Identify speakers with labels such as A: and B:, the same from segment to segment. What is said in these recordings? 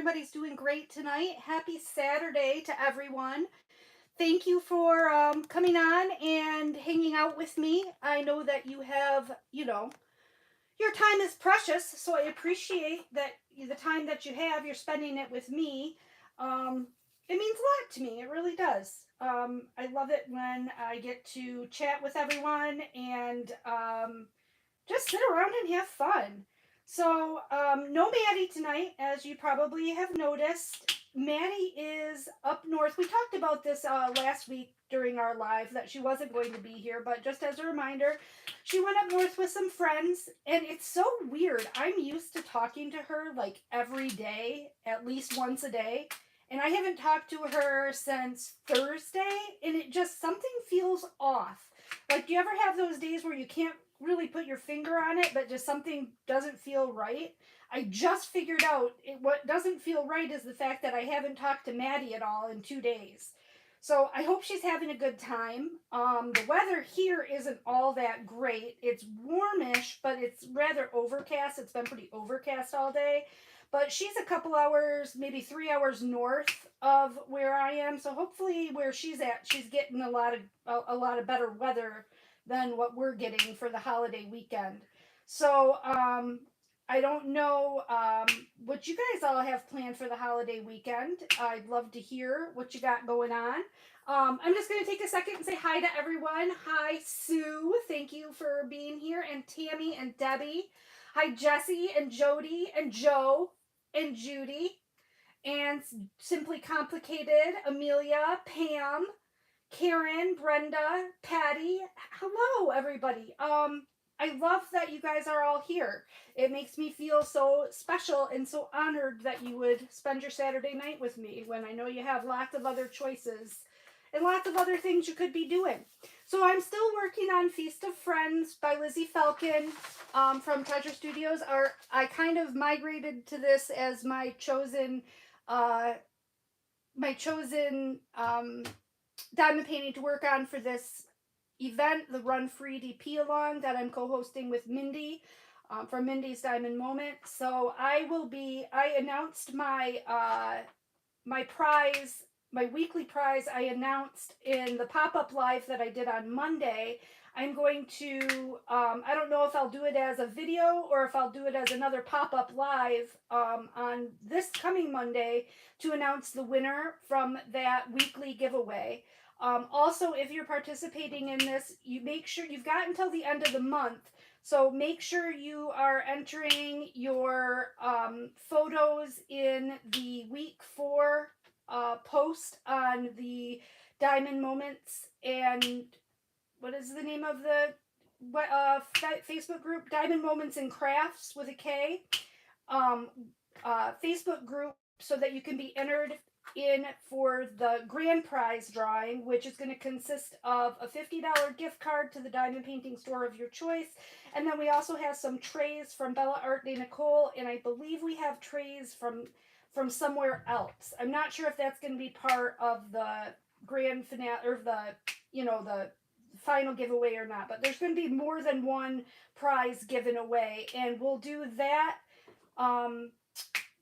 A: everybody's doing great tonight. Happy Saturday to everyone. Thank you for coming on and hanging out with me. I know that you have, your time is precious, so I appreciate that the time that you have, you're spending it with me. Um, it means a lot to me. It really does. I love it when I get to chat with everyone and just sit around and have fun. So, no Maddie tonight, as you probably have noticed. Maddie is up north. We talked about this last week during our live that she wasn't going to be here, but just as a reminder, she went up north with some friends, and it's so weird. I'm used to talking to her like every day, at least once a day, and I haven't talked to her since Thursday, and it just something feels off. Like, do you ever have those days where you can't really put your finger on it, but just something doesn't feel right? I just figured out what doesn't feel right is the fact that I haven't talked to Maddie at all in 2 days. So I hope she's having a good time. The weather here isn't all that great. It's warmish, but it's rather overcast. It's been pretty overcast all day. But she's a couple hours, maybe 3 hours north of where I am. So hopefully where she's at, she's getting a lot of better weather than what we're getting for the holiday weekend. So I don't know what you guys all have planned for the holiday weekend. I'd love to hear what you got going on. I'm just going to take a second and say hi to everyone. Hi, Sue. Thank you for being here. And Tammy and Debbie. Hi, Jesse and Jody and Joe and Judy. And Simply Complicated, Amelia, Pam, Karen, Brenda, Patty. Hello, everybody. I love that you guys are all here. It makes me feel so special and so honored that you would spend your Saturday night with me when I know you have lots of other choices and lots of other things you could be doing. So I'm still working on Feast of Friends by Lizzie Falcon from Treasure Studios. I kind of migrated to this as my chosen uh, diamond painting to work on for this event, the Run Free DP Along that I'm co-hosting with Mindy from Mindy's Diamond Moment. So I announced my prize, my weekly prize. I announced in the pop-up live that I did on Monday. I'm going to, I don't know if I'll do it as a video or if I'll do it as another pop-up live on this coming Monday to announce the winner from that weekly giveaway. Also, if you're participating in this, you make sure you've got until the end of the month. So make sure you are entering your photos in the week 4 post on the Diamond Moments and what is the name of the Facebook group? Diamond Moments and Crafts with a K. Facebook group so that you can be entered in for the grand prize drawing, which is going to consist of a $50 gift card to the diamond painting store of your choice. And then we also have some trays from Bella Art de Nicole, and I believe we have trays from somewhere else. I'm not sure if that's going to be part of the grand finale or the final giveaway or not, but there's going to be more than one prize given away, and we'll do that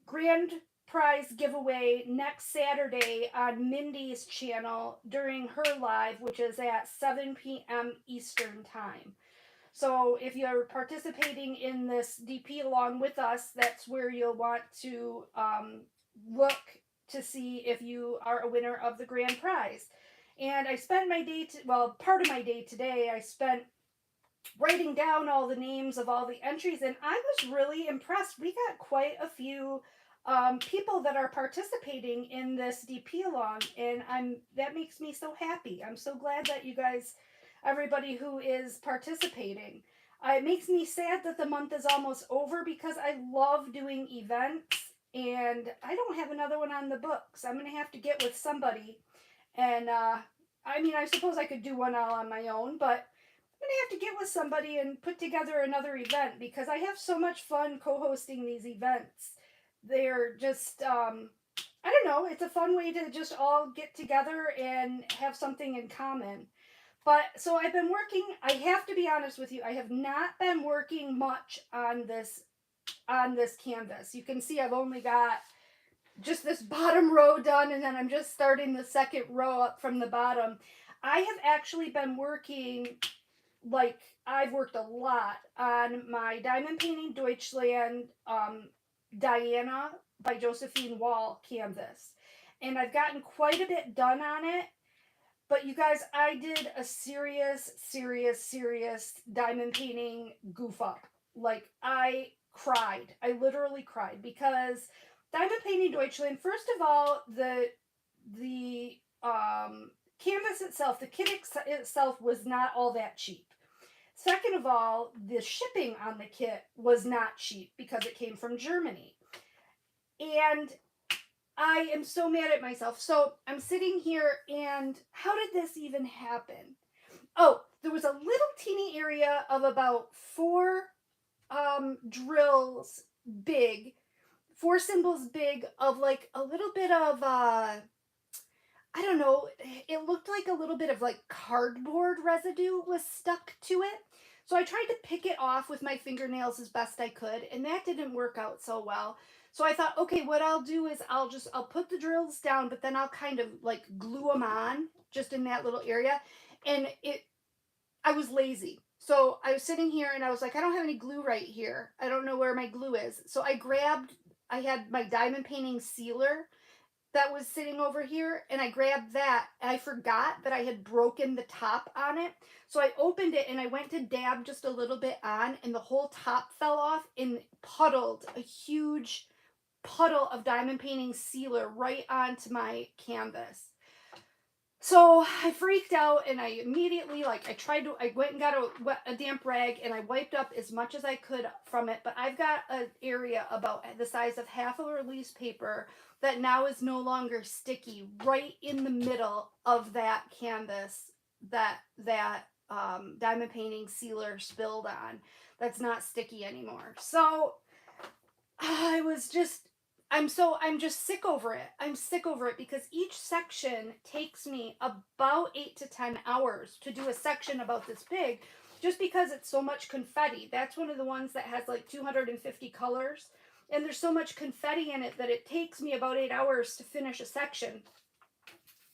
A: grand prize giveaway next Saturday on Mindy's channel during her live, which is at 7 p.m. Eastern Time. So if you're participating in this DP along with us, that's where you'll want to look to see if you are a winner of the grand prize. And I spent my day, part of my day today, I spent writing down all the names of all the entries, and I was really impressed. We got quite a few people that are participating in this DP along, and that makes me so happy. I'm so glad that you guys, everybody who is participating. It makes me sad that the month is almost over because I love doing events, and I don't have another one on the books. I'm going to have to get with somebody, and I suppose I could do one all on my own, but I'm going to have to get with somebody and put together another event because I have so much fun co-hosting these events. They're just, I don't know, it's a fun way to just all get together and have something in common. But, so I've been working, I have to be honest with you, I have not been working much on this canvas. You can see I've only got just this bottom row done, and then I'm just starting the second row up from the bottom. I have actually been working, like, I've worked a lot on my diamond painting Deutschland Diana by Josephine Wall canvas. And I've gotten quite a bit done on it. But you guys, I did a serious diamond painting goof up. Like, I cried. I literally cried because diamond painting Deutschland, first of all, the canvas itself, the kit itself was not all that cheap. Second of all, the shipping on the kit was not cheap because it came from Germany. And I am so mad at myself. So I'm sitting here, and how did this even happen? Oh, there was a little teeny area of about 4 drills big, 4 symbols big, of like a little bit of I don't know, it looked like a little bit of like cardboard residue was stuck to it. So I tried to pick it off with my fingernails as best I could, and that didn't work out so well. So I thought, okay, what I'll do is I'll put the drills down, but then I'll kind of like glue them on just in that little area. And I was lazy. So I was sitting here and I was like, I don't have any glue right here. I don't know where my glue is. So I had my diamond painting sealer that was sitting over here, and I grabbed that, and I forgot that I had broken the top on it. So I opened it and I went to dab just a little bit on, and the whole top fell off and puddled a huge puddle of diamond painting sealer right onto my canvas. So I freaked out, and I immediately, like, I went and got a damp rag, and I wiped up as much as I could from it. But I've got an area about the size of half of a release paper that now is no longer sticky right in the middle of that canvas that diamond painting sealer spilled on. That's not sticky anymore. So I was just I'm just sick over it. I'm sick over it because each section takes me about 8 to 10 hours to do a section about this big, just because it's so much confetti. That's one of the ones that has like 250 colors, and there's so much confetti in it that it takes me about 8 hours to finish a section.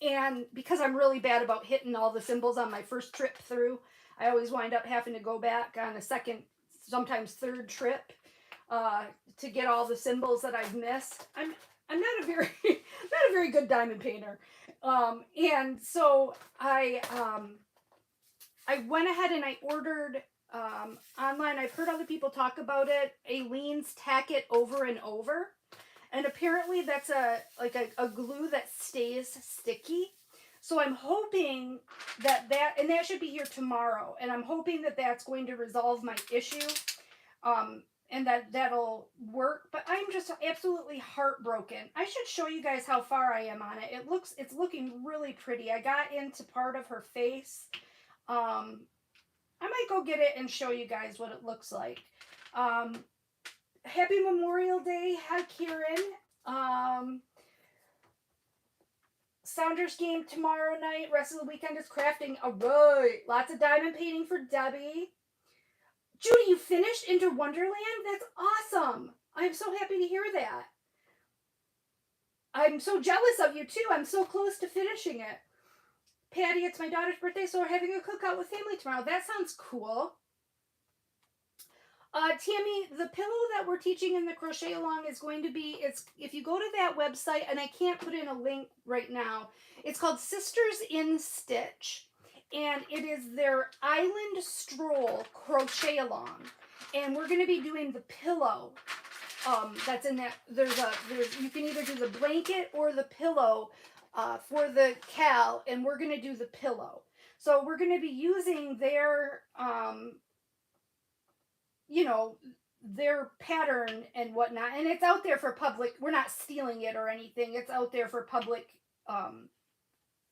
A: And because I'm really bad about hitting all the symbols on my first trip through, I always wind up having to go back on a second, sometimes third trip to get all the symbols that I've missed. I'm not a very not a very good diamond painter, and so I went ahead and I ordered online. I've heard other people talk about it. Aleene's Tack It Over and Over, and apparently that's a glue that stays sticky. So I'm hoping that and that should be here tomorrow, and I'm hoping that that's going to resolve my issue. And that'll work. But I'm just absolutely heartbroken. I should show you guys how far I am on it. It's looking really pretty. I got into part of her face. I might go get it and show you guys what it looks like. Happy Memorial Day. Hi, Kieran. Sounders game tomorrow night. Rest of the weekend is crafting. All right. Lots of diamond painting for Debbie. Judy, you finished Into Wonderland? That's awesome. I'm so happy to hear that. I'm so jealous of you, too. I'm so close to finishing it. Patty, it's my daughter's birthday, so we're having a cookout with family tomorrow. That sounds cool. Tammy, the pillow that we're teaching in the crochet along is going to be, if you go to that website, and I can't put in a link right now, it's called Sisters in Stitch. And it is their Island Stroll crochet along, and we're going to be doing the pillow. That's in that. You can either do the blanket or the pillow for the Cal, and we're going to do the pillow. So we're going to be using their their pattern and whatnot, and it's out there for public. We're not stealing it or anything. It's out there for public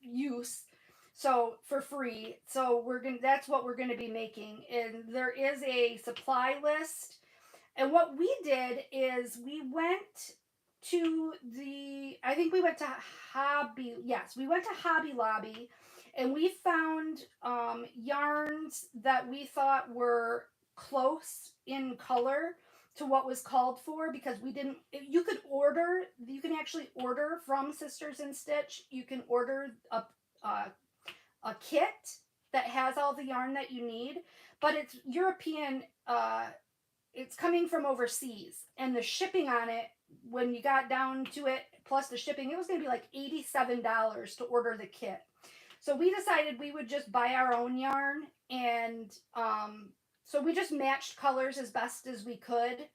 A: use. So for free. So that's what we're going to be making. And there is a supply list. And what we did is we went to Hobby Lobby, and we found yarns that we thought were close in color to what was called for, because we didn't, you can actually order from Sisters in Stitch. You can order a, a kit that has all the yarn that you need, but it's European, it's coming from overseas, and the shipping on it, when you got down to it, plus the shipping, it was going to be like $87 to order the kit. So we decided we would just buy our own yarn, and so we just matched colors as best as we could.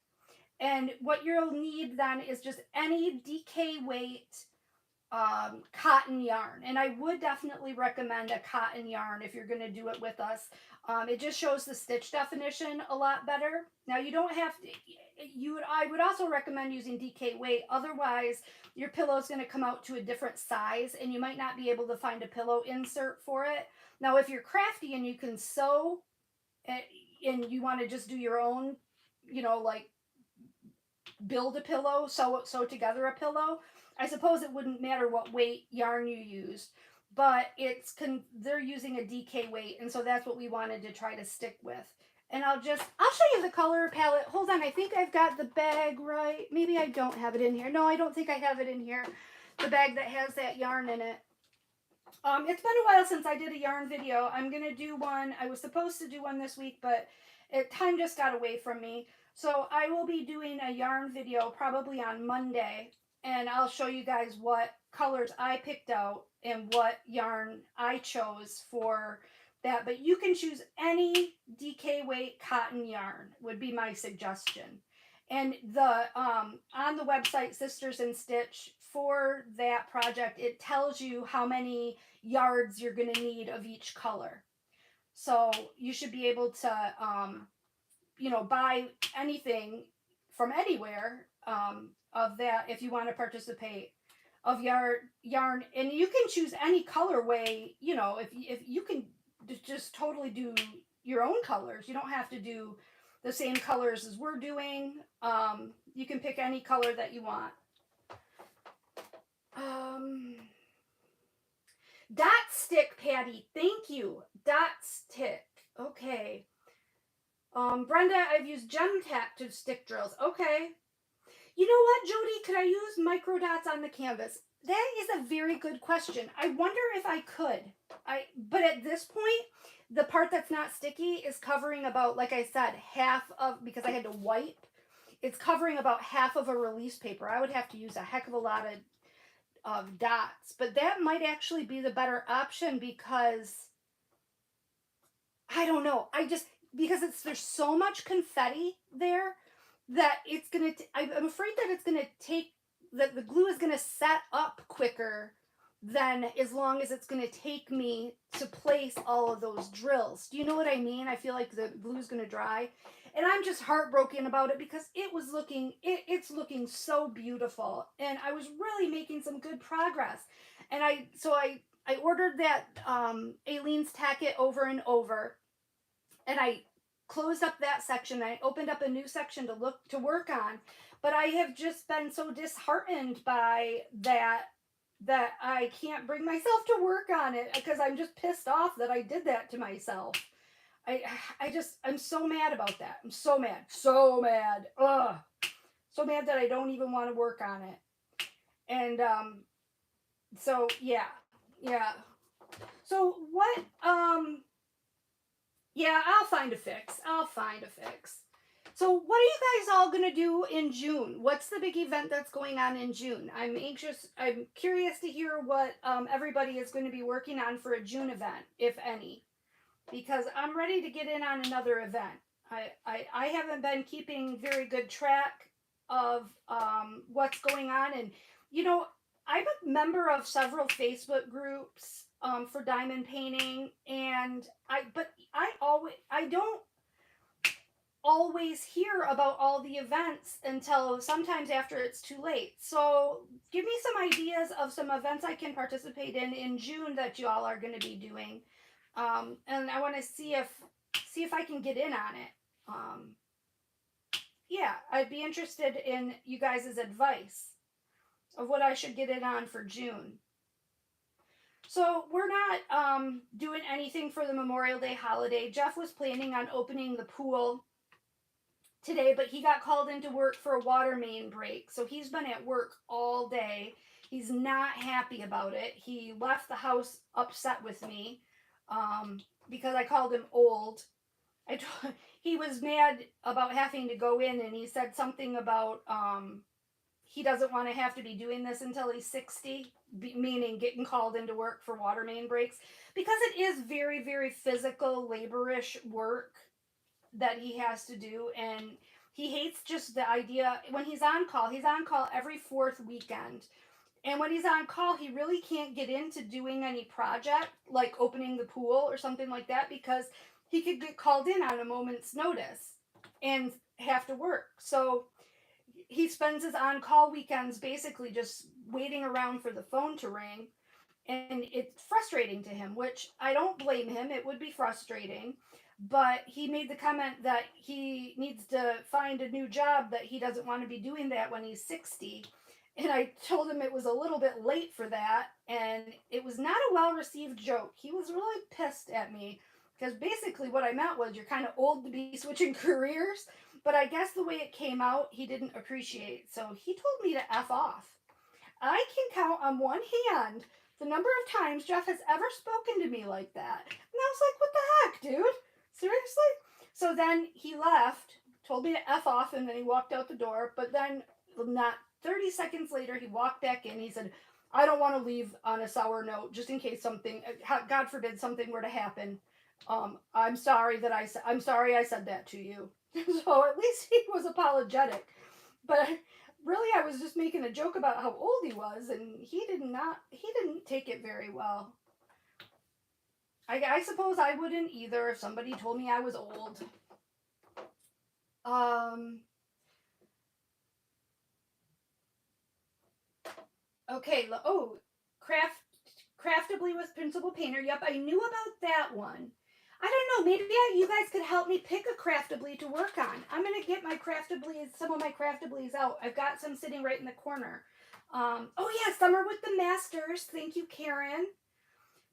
A: And what you'll need then is just any DK weight cotton yarn. And I would definitely recommend a cotton yarn if you're going to do it with us. It just shows the stitch definition a lot better. Now you don't have to, I would also recommend using DK weight. Otherwise, your pillow is going to come out to a different size, and you might not be able to find a pillow insert for it. Now, if you're crafty and you can sew, and you want to just do your own, like build a pillow, sew together a pillow, I suppose it wouldn't matter what weight yarn you used, but they're using a DK weight, and so that's what we wanted to try to stick with. And I'll show you the color palette. Hold on, I think I've got the bag right. Maybe I don't have it in here. No, I don't think I have it in here. The bag that has that yarn in it. It's been a while since I did a yarn video. I'm going to do one. I was supposed to do one this week, but time just got away from me. So I will be doing a yarn video probably on Monday, and I'll show you guys what colors I picked out and what yarn I chose for that. But you can choose any DK weight cotton yarn would be my suggestion. And on the website Sisters in Stitch, for that project, it tells you how many yards you're going to need of each color. So you should be able to buy anything from anywhere of that if you want to participate of yarn, and you can choose any colorway. If you can just totally do your own colors, you don't have to do the same colors as we're doing. You can pick any color that you want. Dot stick, Patty, thank you. Dot stick, okay. Brenda, I've used gem tack to stick drills. Okay. You know what, Jody? Could I use micro dots on the canvas? That is a very good question. I wonder if I could. But at this point, the part that's not sticky is covering about, like I said, half of, because I had to wipe, it's covering about half of a release paper. I would have to use a heck of a lot of dots. But that might actually be the better option, because I don't know. Because there's so much confetti there that it's going to, I'm afraid that it's going to take, that the glue is going to set up quicker than as long as it's going to take me to place all of those drills. Do you know what I mean? I feel like the glue is going to dry. And I'm just heartbroken about it, because it's looking so beautiful. And I was really making some good progress. And I ordered that Aleene's Tack It Over and Over. And I closed up that section. I opened up a new section to work on, but I have just been so disheartened by that I can't bring myself to work on it, because I'm just pissed off that I did that to myself. I'm so mad about that. I'm so mad. Ugh. So mad that I don't even want to work on it. And so yeah. So what yeah, I'll find a fix. So what are you guys all going to do in June? What's the big event that's going on in June? I'm curious to hear what everybody is going to be working on for a June event, if any. Because I'm ready to get in on another event. I haven't been keeping very good track of what's going on. And, I'm a member of several Facebook groups for diamond painting, and I don't always hear about all the events until sometimes after it's too late. So give me some ideas of some events I can participate in June that you all are going to be doing, and I want to see if I can get in on it. Yeah, I'd be interested in you guys' advice of what I should get in on for June. So we're not doing anything for the Memorial Day holiday. Jeff was planning on opening the pool today, but he got called into work for a water main break. So he's been at work all day. He's not happy about it. He left the house upset with me because I called him old. He was mad about having to go in, and he said something about he doesn't want to have to be doing this until he's 60, meaning getting called into work for water main breaks, because it is very, very physical, laborish work that he has to do. And he hates just the idea when he's on call every fourth weekend. And when he's on call, he really can't get into doing any project like opening the pool or something like that, because he could get called in on a moment's notice and have to work. So he spends his on call weekends basically just waiting around for the phone to ring. And it's frustrating to him, which I don't blame him. It would be frustrating. But he made the comment that he needs to find a new job, that he doesn't want to be doing that when he's 60. And I told him it was a little bit late for that. And it was not a well received joke. He was really pissed at me because basically what I meant was, you're kind of old to be switching careers. But I guess the way it came out, he didn't appreciate. So he told me to F off. I can count on one hand the number of times Jeff has ever spoken to me like that. And I was like, what the heck, dude? Seriously? So then he left, told me to F off, and then he walked out the door. But then, not 30 seconds later, he walked back in. He said, I don't want to leave on a sour note, just in case something, God forbid, something were to happen. I'm sorry I said that to you. So at least he was apologetic. But really, I was just making a joke about how old he was, and he didn't take it very well. I suppose I wouldn't either if somebody told me I was old. Okay, Craftably with Principal Painter. Yep, I knew about that one. I don't know, maybe you guys could help me pick a Craftably to work on. I'm going to get some of my Craftablies out. I've got some sitting right in the corner. Oh yeah, Summer with the Masters. Thank you, Karen.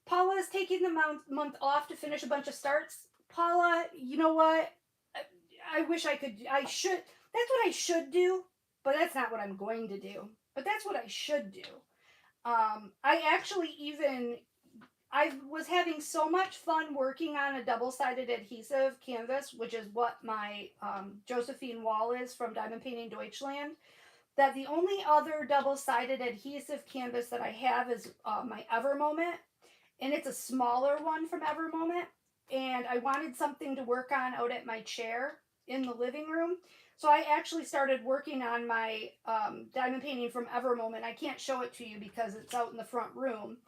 A: Paula is taking the month off to finish a bunch of starts. Paula, you know what? I wish that's what I should do, but that's not what I'm going to do. But that's what I should do. I was having so much fun working on a double-sided adhesive canvas, which is what my Josephine wall is from Diamond Painting Deutschland, that the only other double-sided adhesive canvas that I have is my Ever Moment, and it's a smaller one from Ever Moment, and I wanted something to work on out at my chair in the living room. So I actually started working on my diamond painting from Ever Moment. I can't show it to you because it's out in the front room.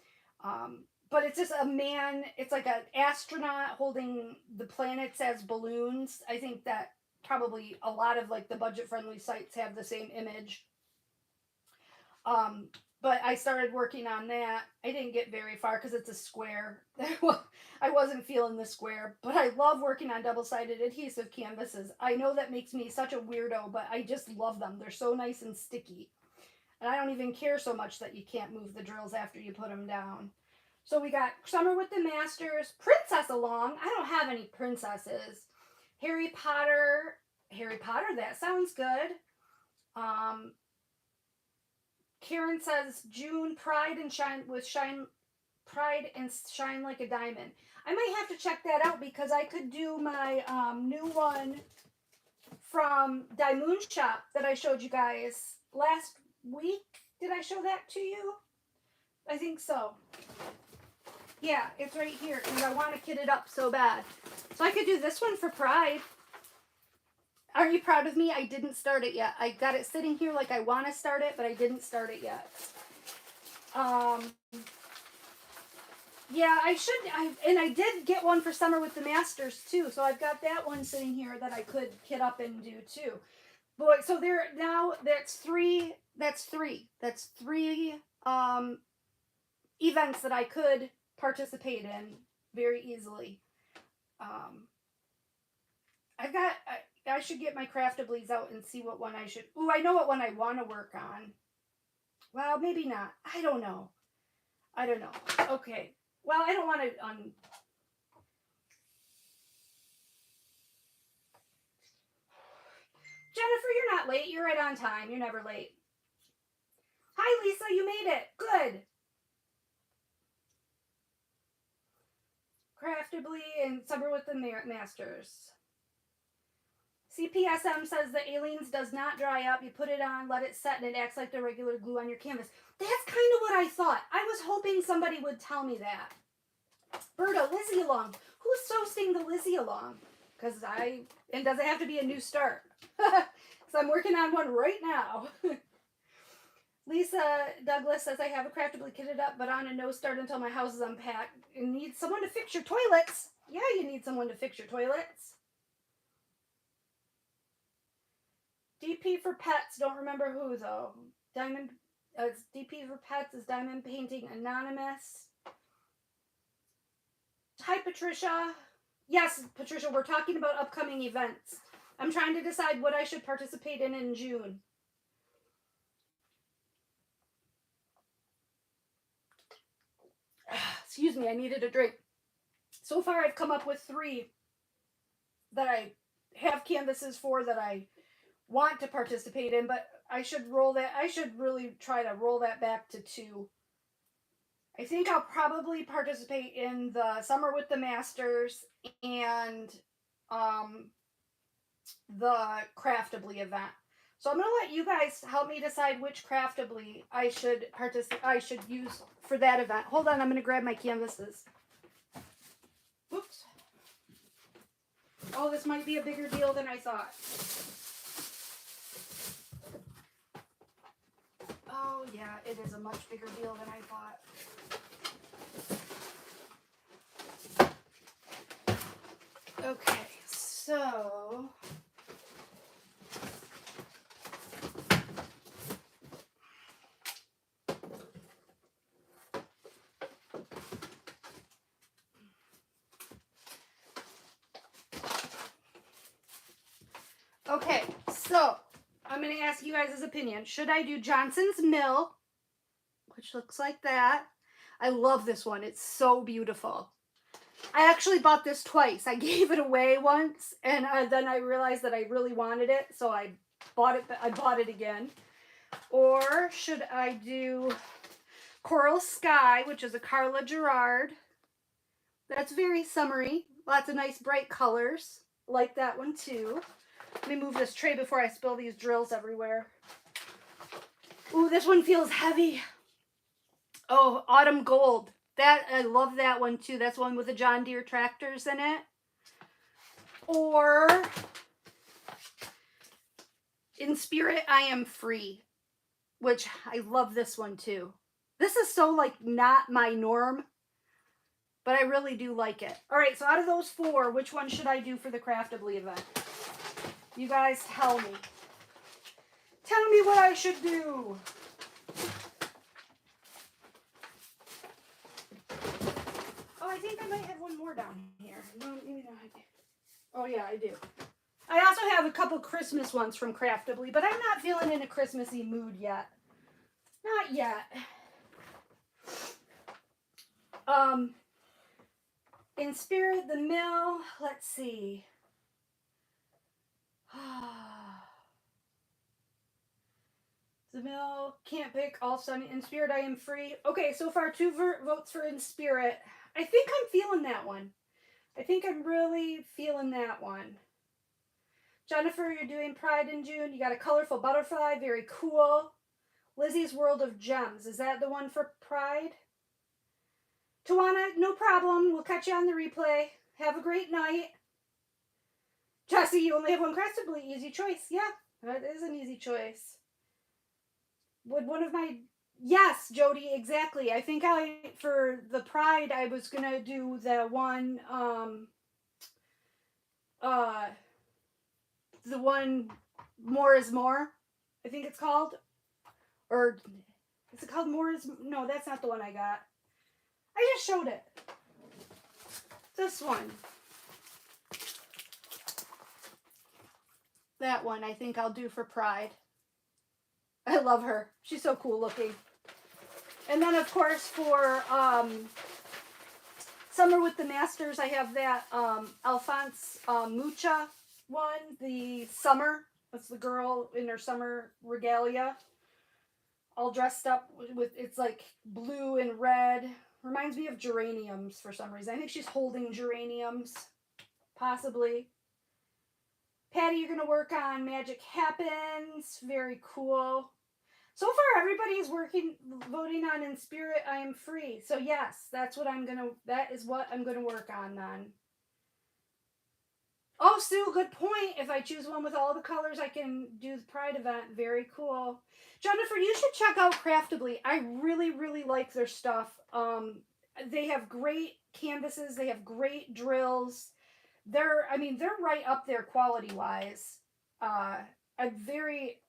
A: But it's just a man, it's like an astronaut holding the planets as balloons. I think that probably a lot of like the budget-friendly sites have the same image. But I started working on that. I didn't get very far because it's a square. I wasn't feeling the square, but I love working on double-sided adhesive canvases. I know that makes me such a weirdo, but I just love them. They're so nice and sticky. And I don't even care so much that you can't move the drills after you put them down. So we got Summer with the Masters, Princess Along. I don't have any princesses. Harry Potter, that sounds good. Karen says June, Pride and Shine Like a Diamond. I might have to check that out because I could do my new one from mishap that I showed you guys last week. Did I show that to you? I think so. Yeah, it's right here because I want to kit it up so bad. So I could do this one for Pride. Aren't you proud of me? I didn't start it yet. I got it sitting here like I want to start it, but I didn't start it yet. Yeah, I did get one for Summer with the Masters too. So I've got that one sitting here that I could kit up and do too. Boy, so that's three events that I could participate in very easily. I should get my Craftablies out and see what one I should. Ooh, I know what one I want to work on. Well, maybe not. I don't know. Okay. Well, I don't want to. Jennifer, you're not late. You're right on time. You're never late. Hi, Lisa. You made it. Good. Craftably and Summer with the Masters. CPSM says the Aliens does not dry up. You put it on, let it set, and it acts like the regular glue on your canvas. That's kind of what I thought. I was hoping somebody would tell me that. Berta, Lizzie along. Who's toasting the Lizzie along? Because and does it have to be a new start? Because I'm working on one right now. Lisa Douglas says, I have a craftably kitted up, but on a no start until my house is unpacked. You need someone to fix your toilets. Yeah, you need someone to fix your toilets. DP for Pets, don't remember who though. Diamond, it's DP for Pets is Diamond Painting Anonymous. Hi, Patricia. Yes, Patricia, we're talking about upcoming events. I'm trying to decide what I should participate in June. Excuse me, I needed a drink. So far, I've come up with 3 that I have canvases for that I want to participate in, but I should really try to roll that back to 2. I think I'll probably participate in the Summer with the Masters and the Craftably event. So I'm going to let you guys help me decide which Craftably I should use for that event. Hold on, I'm going to grab my canvases. Oops. Oh, this might be a bigger deal than I thought. Oh, yeah, it is a much bigger deal than I thought. Okay, so... Okay, so I'm going to ask you guys' opinion. Should I do Johnson's Mill, which looks like that? I love this one. It's so beautiful. I actually bought this twice. I gave it away once, and then I realized that I really wanted it, so I bought it again. Or should I do Coral Sky, which is a Carla Gerard. That's very summery. Lots of nice bright colors. Like that one too. Let me move this tray before I spill these drills everywhere. Ooh, this one feels heavy. Oh, Autumn Gold. I love that one too. That's one with the John Deere tractors in it. Or In Spirit, I Am Free, which I love this one too. This is so like not my norm, but I really do like it. All right, so out of those 4, which one should I do for the Craftably event? You guys tell me. Tell me what I should do. Oh, I think I might have one more down here. No, maybe not. Oh, yeah, I do. I also have a couple Christmas ones from Craftably, but I'm not feeling in a Christmassy mood yet. Not yet. In Spirit, the Mill, let's see. The Mill, can't pick, all sunny. In Spirit, I Am Free. Okay, so far 2 votes for In Spirit. I think I'm feeling that one. I think I'm really feeling that one. Jennifer, you're doing Pride in June. You got a colorful butterfly, very cool. Lizzie's World of Gems. Is that the one for Pride? Tawana, no problem. We'll catch you on the replay. Have a great night. Jessie, you only have one Craftably. Easy choice. Yeah, that is an easy choice. Would one of my... Yes, Jody, exactly. I think for the Pride, I was going to do the one, the one More is More, I think it's called. Or, is it called More is... No, that's not the one I got. I just showed it. This one. That one I think I'll do for Pride. I love her. She's so cool looking. And then, of course, for Summer with the Masters, I have that Alphonse Mucha one, the Summer That's the girl in her summer regalia, all dressed up with it's like blue and red. Reminds me of geraniums for some reason. I think she's holding geraniums, possibly. Patty, you're gonna work on Magic Happens. Very cool. So far, everybody's voting on In Spirit, I Am Free. So yes, that is what I'm gonna work on then. Oh, Sue, good point. If I choose one with all the colors, I can do the Pride event. Very cool. Jennifer, you should check out Craftably. I really, really like their stuff. They have great canvases. They have great drills. They're right up there quality wise. I'm very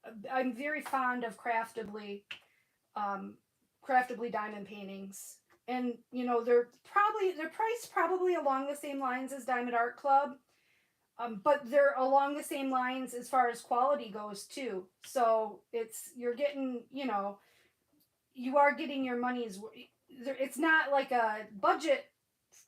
A: fond of Craftably diamond paintings, and they're priced probably along the same lines as Diamond Art Club. But they're along the same lines as far as quality goes too. So you are getting your money's. It's not like a budget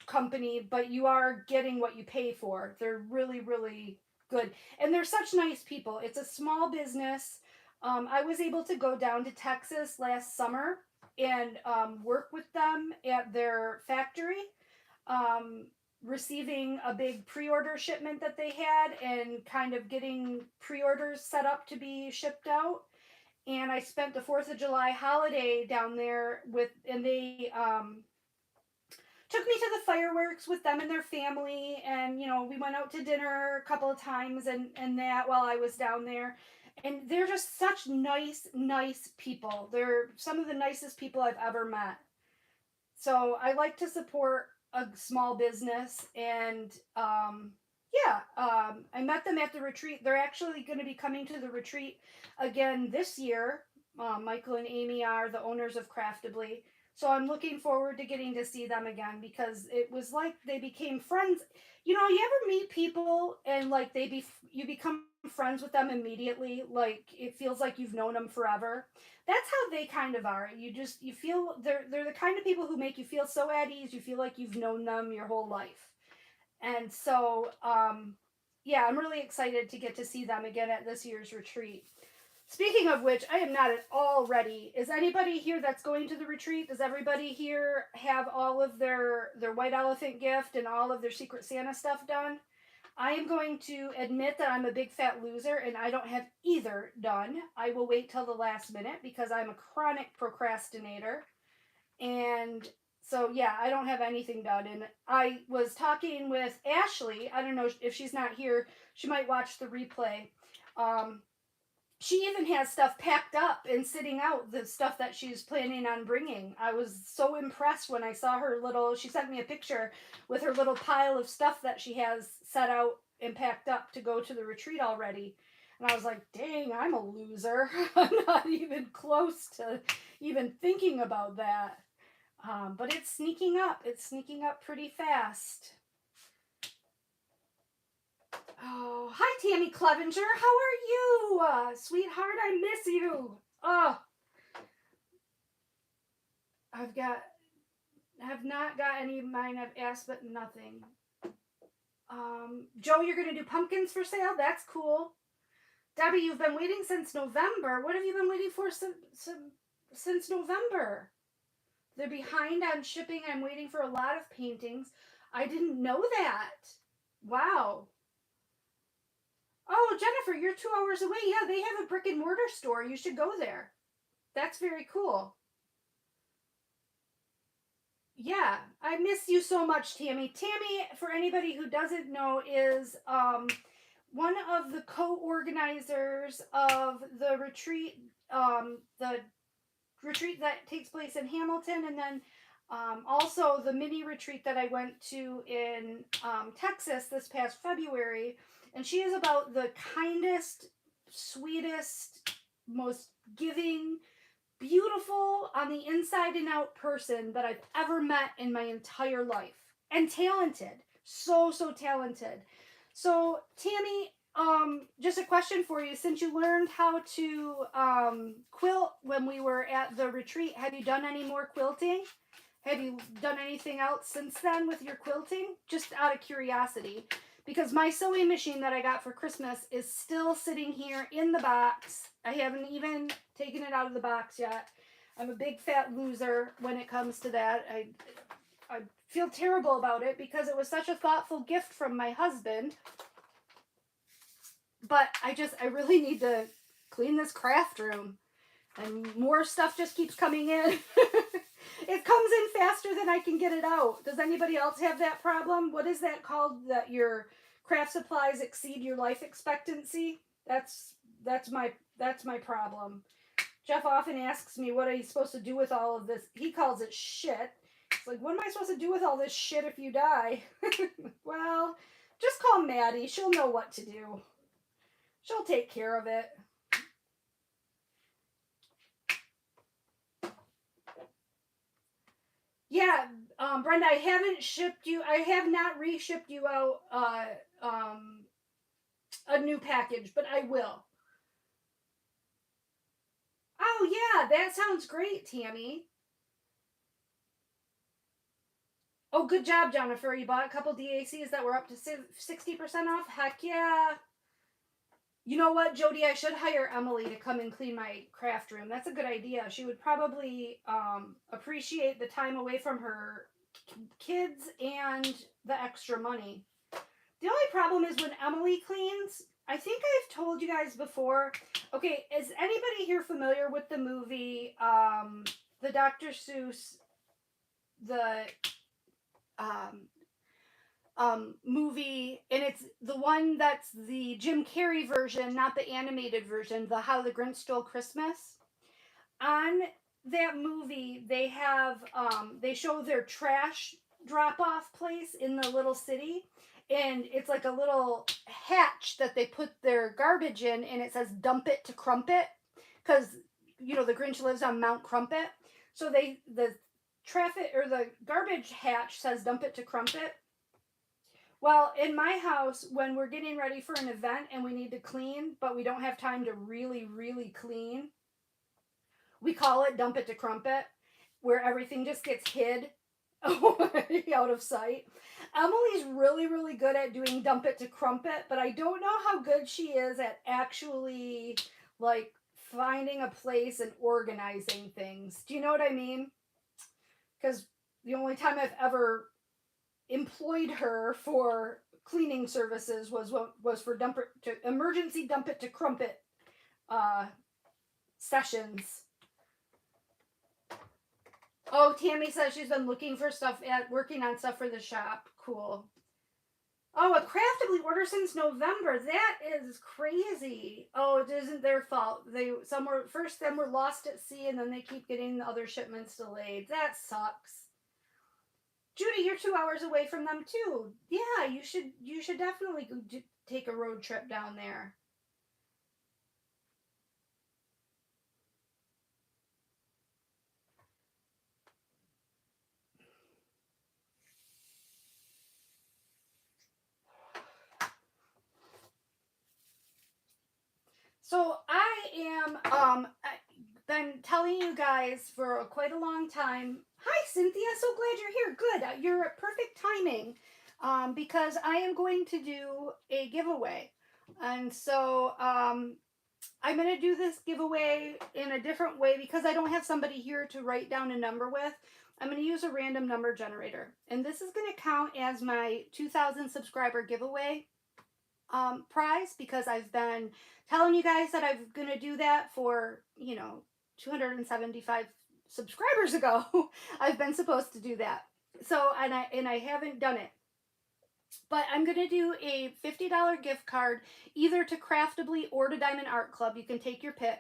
A: company, but you are getting what you pay for. They're really, really good, and they're such nice people. It's a small business. I was able to go down to Texas last summer and work with them at their factory. Receiving a big pre-order shipment that they had and kind of getting pre-orders set up to be shipped out. And I spent the 4th of July holiday down there and they took me to the fireworks with them and their family. And, we went out to dinner a couple of times and that while I was down there. And they're just such nice, nice people. They're some of the nicest people I've ever met. So I like to support a small business, and I met them at the retreat. They're actually going to be coming to the retreat again this year. Michael and Amy are the owners of Craftably, so I'm looking forward to getting to see them again, because it was like they became friends. You ever meet people and like you become friends with them immediately, like it feels like you've known them forever. That's how they kind of are. You feel they're the kind of people who make you feel so at ease. You feel like you've known them your whole life. And so I'm really excited to get to see them again at this year's retreat. Speaking of which, I am not at all ready. Is anybody here that's going to the retreat? Does everybody here have all of their white elephant gift and all of their Secret Santa stuff done? I am going to admit that I'm a big fat loser and I don't have either done. I will wait till the last minute because I'm a chronic procrastinator. And so, I don't have anything done. And I was talking with Ashley. I don't know if she's not here. She might watch the replay. She even has stuff packed up and sitting out, the stuff that she's planning on bringing. I was so impressed when I saw she sent me a picture with her little pile of stuff that she has set out and packed up to go to the retreat already. And I was like, dang, I'm a loser. I'm not even close to even thinking about that. But it's sneaking up. It's sneaking up pretty fast. Oh, hi, Tammy Clevenger. How are you? Sweetheart, I miss you. Oh, I have not got any of mine. I've asked, but nothing. Joe, you're going to do pumpkins for sale? That's cool. Debbie, you've been waiting since November. What have you been waiting for since November? They're behind on shipping. I'm waiting for a lot of paintings. I didn't know that. Wow. Oh, Jennifer, you're 2 hours away. Yeah, they have a brick and mortar store. You should go there. That's very cool. Yeah, I miss you so much, Tammy. Tammy, for anybody who doesn't know, is one of the co-organizers of the retreat that takes place in Hamilton, and then also the mini retreat that I went to in Texas this past February. And she is about the kindest, sweetest, most giving, beautiful on the inside and out person that I've ever met in my entire life. And talented. So, so talented. So, Tammy, just a question for you. Since you learned how to quilt when we were at the retreat, have you done any more quilting? Have you done anything else since then with your quilting? Just out of curiosity. because my sewing machine that I got for Christmas is still sitting here in the box. I haven't even taken it out of the box yet. I'm a big fat loser when it comes to that. I feel terrible about it because it was such a thoughtful gift from my husband. But I really need to clean this craft room. And more stuff just keeps coming in. It comes in faster than I can get it out. Does anybody else have that problem? What is that called? That your craft supplies exceed your life expectancy? That's my problem. Jeff often asks me what are you supposed to do with all of this. He calls it shit. It's like, what am I supposed to do with all this shit if you die? Well, just call Maddie. She'll know what to do. She'll take care of it. Yeah, Brenda, I have not reshipped you out a new package, but I will. Oh, yeah, that sounds great, Tammy. Oh, good job, Jennifer. You bought a couple DACs that were up to 60% off? Heck yeah. You know what, Jody? I should hire Emily to come and clean my craft room. That's a good idea. She would probably appreciate the time away from her kids and the extra money. The only problem is when Emily cleans, I think I've told you guys before. Okay, is anybody here familiar with the movie, the Dr. Seuss, the movie, and it's the one that's the Jim Carrey version, not the animated version, the How the Grinch Stole Christmas. On that movie, they have they show their trash drop-off place in the little city, and it's like a little hatch that they put their garbage in, and it says dump it to Crumpet, because the Grinch lives on Mount Crumpet, so the traffic or the garbage hatch says dump it to Crumpet. Well, in my house, when we're getting ready for an event and we need to clean, but we don't have time to really, really clean, we call it dump it to Crumpet, where everything just gets hid out of sight. Emily's really, really good at doing dump it to Crumpet, but I don't know how good she is at actually, like, finding a place and organizing things. Do you know what I mean? Because the only time I've ever employed her for cleaning services was for emergency dump it to Crumpet sessions. Oh, Tammy says she's been looking for stuff working on stuff for the shop. Cool. Oh, a Craftably order since November. That is crazy. Oh, it isn't their fault. Some were lost at sea, and then they keep getting the other shipments delayed. That sucks. Judy, you're 2 hours away from them too. Yeah, you should definitely take a road trip down there. So I am been telling you guys for quite a long time. Hi, Cynthia. So glad you're here. Good. You're at perfect timing because I am going to do a giveaway. And so I'm going to do this giveaway in a different way because I don't have somebody here to write down a number with. I'm going to use a random number generator. And this is going to count as my 2,000 subscriber giveaway prize because I've been telling you guys that I'm going to do that for, 275 subscribers ago. I've been supposed to do that. So, and I haven't done it. But I'm going to do a $50 gift card either to Craftably or to Diamond Art Club. You can take your pick,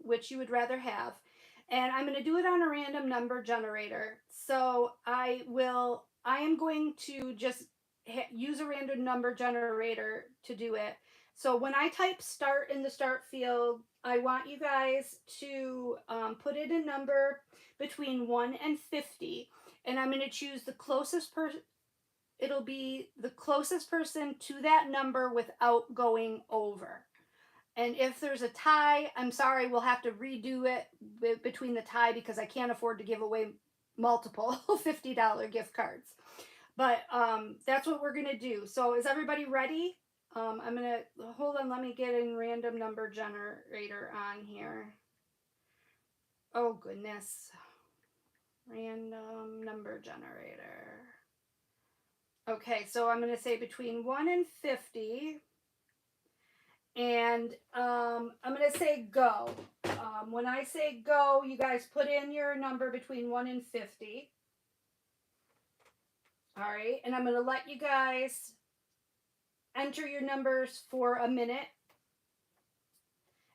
A: which you would rather have. And I'm going to do it on a random number generator. So I am going to just use a random number generator to do it. So when I type start in the start field, I want you guys to put in a number between 1 and 50. And I'm going to choose the closest person. It'll be the closest person to that number without going over. And if there's a tie, I'm sorry, we'll have to redo it between the tie because I can't afford to give away multiple $50 gift cards. But that's what we're going to do. So is everybody ready? I'm going to, hold on, let me get in random number generator on here. Oh, goodness. Random number generator. Okay, so I'm going to say between 1 and 50. And I'm going to say go. When I say go, you guys put in your number between 1 and 50. All right, and I'm going to let you guys enter your numbers for a minute.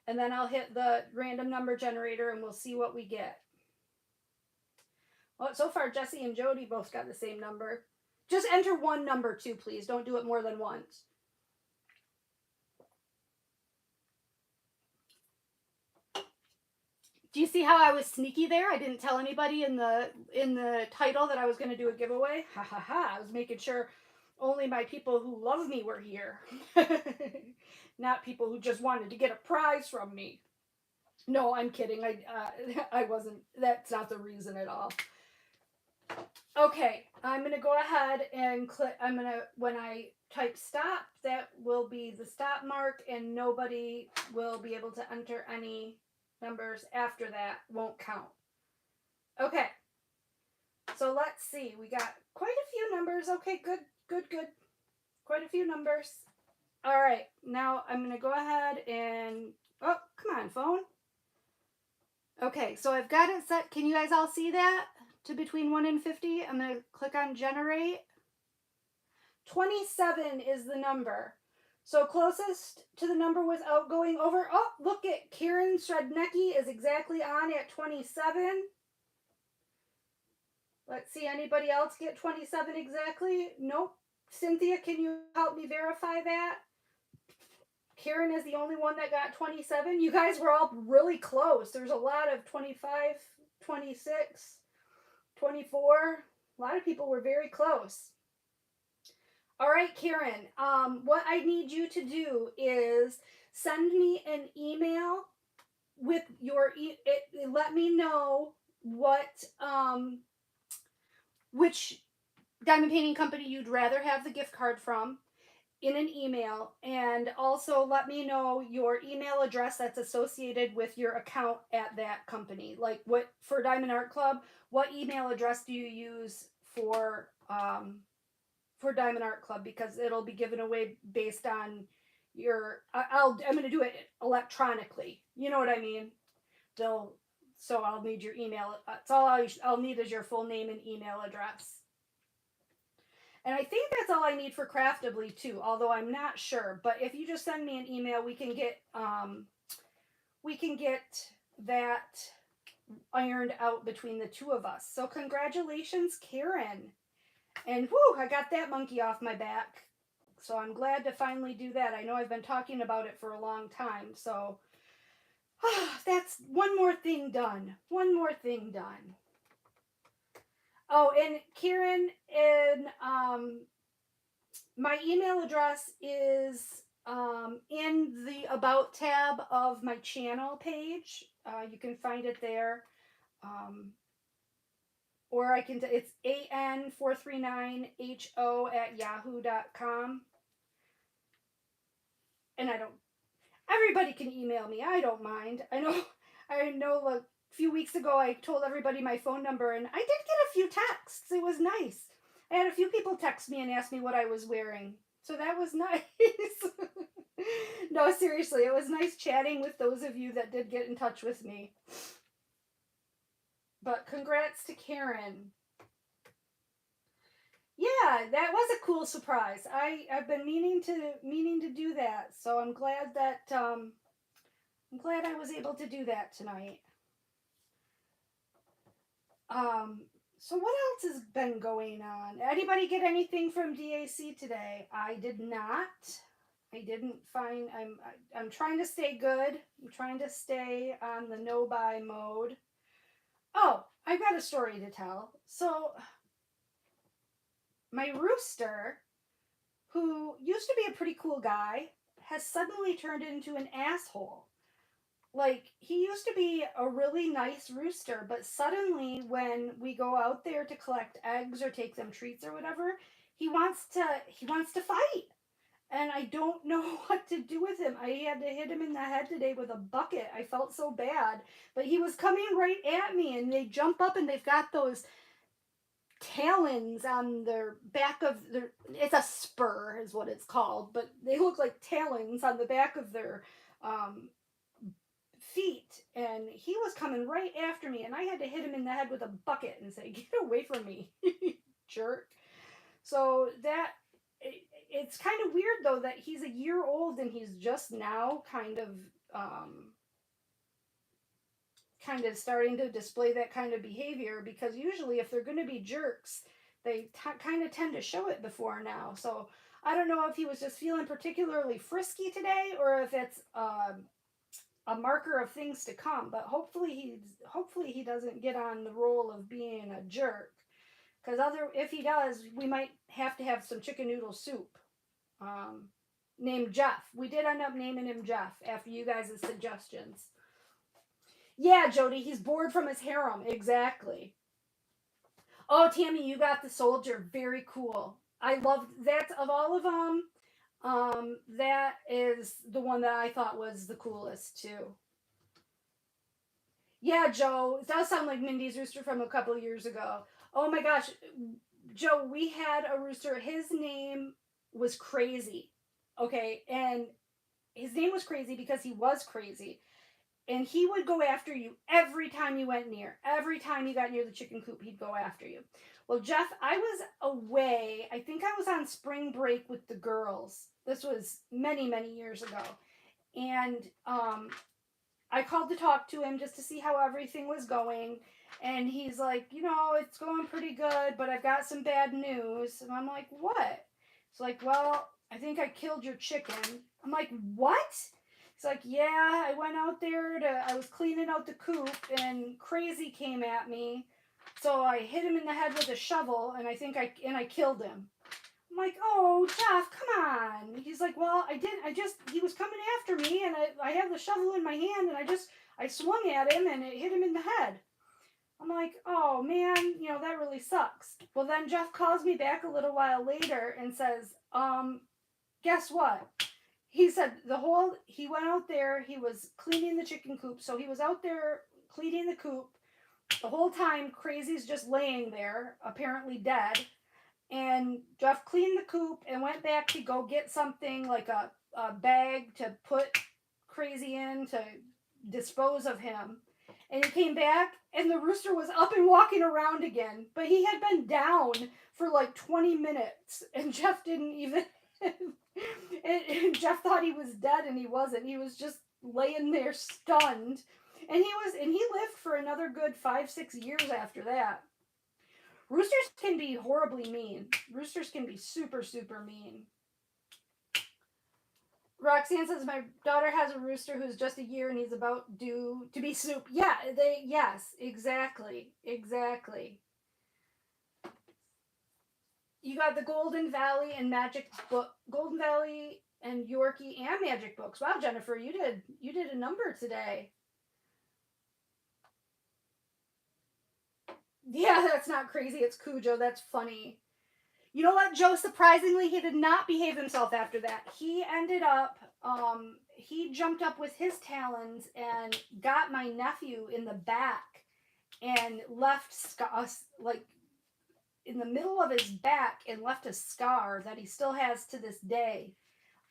A: And then I'll hit the random number generator and we'll see what we get. Well, so far, Jesse and Jody both got the same number. Just enter one number too, please. Don't do it more than once. Do you see how I was sneaky there? I didn't tell anybody in the title that I was going to do a giveaway. Ha ha ha. I was making sure only my people who love me were here. Not people who just wanted to get a prize from me. No, I'm kidding. I wasn't. That's not the reason at all. Okay, I'm going to go ahead and click. When I type stop, that will be the stop mark, and nobody will be able to enter any numbers after that. Won't count. Okay, so let's see. We got quite a few numbers. Okay, good. Quite a few numbers. All right, now I'm going to go ahead and, oh, come on, phone. Okay, so I've got it set. Can you guys all see that? To between 1 and 50. I'm going to click on generate. 27 is the number. So closest to the number without going over. Oh, look at Karen Srednecki is exactly on at 27. Let's see, anybody else get 27 exactly? Nope. Cynthia, can you help me verify that? Karen is the only one that got 27. You guys were all really close. There's a lot of 25, 26, 24. A lot of people were very close. All right, Karen, what I need you to do is send me an email with your, let me know what, which diamond painting company you'd rather have the gift card from in an email, and also let me know your email address that's associated with your account at that company. Like what, for Diamond Art Club, what email address do you use for Diamond Art Club? Because it'll be given away based on your, I'm going to do it electronically. You know what I mean? So I'll need your email. That's all I'll need is your full name and email address. And I think that's all I need for Craftably too, although I'm not sure. But if you just send me an email, we can get that ironed out between the two of us. So congratulations, Karen. And whoo, I got that monkey off my back. So I'm glad to finally do that. I know I've been talking about it for a long time. So that's one more thing done. One more thing done. Oh, and Karen, and my email address is in the About tab of my channel page. You can find it there. Or I can, it's an439ho@yahoo.com. And everybody can email me. I don't mind. I know a few weeks ago I told everybody my phone number, and I did get a few texts. It was nice. I had a few people text me and ask me what I was wearing. So that was nice. No, seriously, it was nice chatting with those of you that did get in touch with me. But congrats to Karen. Yeah, that was a cool surprise. I've been meaning to do that. So I'm glad that I'm glad I was able to do that tonight. So what else has been going on? Anybody get anything from DAC today? I did not. I didn't find. I'm trying to stay good. I'm trying to stay on the no buy mode. Oh, I've got a story to tell. So my rooster, who used to be a pretty cool guy, has suddenly turned into an asshole. Like, he used to be a really nice rooster, but suddenly when we go out there to collect eggs or take them treats or whatever, he wants to fight. And I don't know what to do with him. I had to hit him in the head today with a bucket. I felt so bad. But he was coming right at me, and they jump up and they've got those talons on their back of their, it's a spur is what it's called, but they look like talons on the back of their um, feet, and he was coming right after me, and I had to hit him in the head with a bucket and say, "Get away from me, jerk." So that it's kind of weird though that he's a year old and he's just now um, kind of starting to display that kind of behavior, because usually if they're going to be jerks, they kind of tend to show it before now. So I don't know if he was just feeling particularly frisky today or if it's a marker of things to come. But hopefully he doesn't get on the role of being a jerk, because if he does, we might have to have some chicken noodle soup. Um, Named Jeff. We did end up naming him Jeff after you guys' suggestions. Yeah, Jody, he's bored from his harem. Exactly. Oh, Tammy, you got the soldier. Very cool. I love that. Of all of them, that is the one that I thought was the coolest too. Yeah, Joe, it does sound like Mindy's rooster from a couple years ago. Oh my gosh, Joe, we had a rooster. His name was Crazy. Okay, and his name was Crazy because he was crazy. And he would go after you every time you went near. Every time you got near the chicken coop, he'd go after you. Well, Jeff, I was away. I think I was on spring break with the girls. This was many, many years ago. And I called to talk to him just to see how everything was going. And he's like, it's going pretty good, but I've got some bad news. And I'm like, what? He's like, well, I think I killed your chicken. I'm like, what? He's like, yeah, I went out there I was cleaning out the coop and Crazy came at me. So I hit him in the head with a shovel and I killed him. I'm like, oh, Jeff, come on. He's like, well, he was coming after me and I have the shovel in my hand and I swung at him and it hit him in the head. I'm like, oh man, that really sucks. Well, then Jeff calls me back a little while later and says, guess what? He said he went out there, he was cleaning the chicken coop, so he was out there cleaning the coop. The whole time, Crazy's just laying there, apparently dead. And Jeff cleaned the coop and went back to go get something like a bag to put Crazy in to dispose of him. And he came back and the rooster was up and walking around again. But he had been down for like 20 minutes and Jeff didn't even. And Jeff thought he was dead and he wasn't. He was just laying there stunned. And he lived for another good 5-6 years after that. Roosters can be horribly mean. Roosters can be super, super mean. Roxanne says my daughter has a rooster who's just a year and he's about due to be soup. Yeah, yes, exactly. You got the Golden Valley and Magic book, Golden Valley and Yorkie and Magic books. Wow, Jennifer, you did a number today. Yeah, that's not crazy. It's Cujo. That's funny. You know what, Joe? Surprisingly, he did not behave himself after that. He ended up, he jumped up with his talons and got my nephew in the back and left like in the middle of his back and left a scar that he still has to this day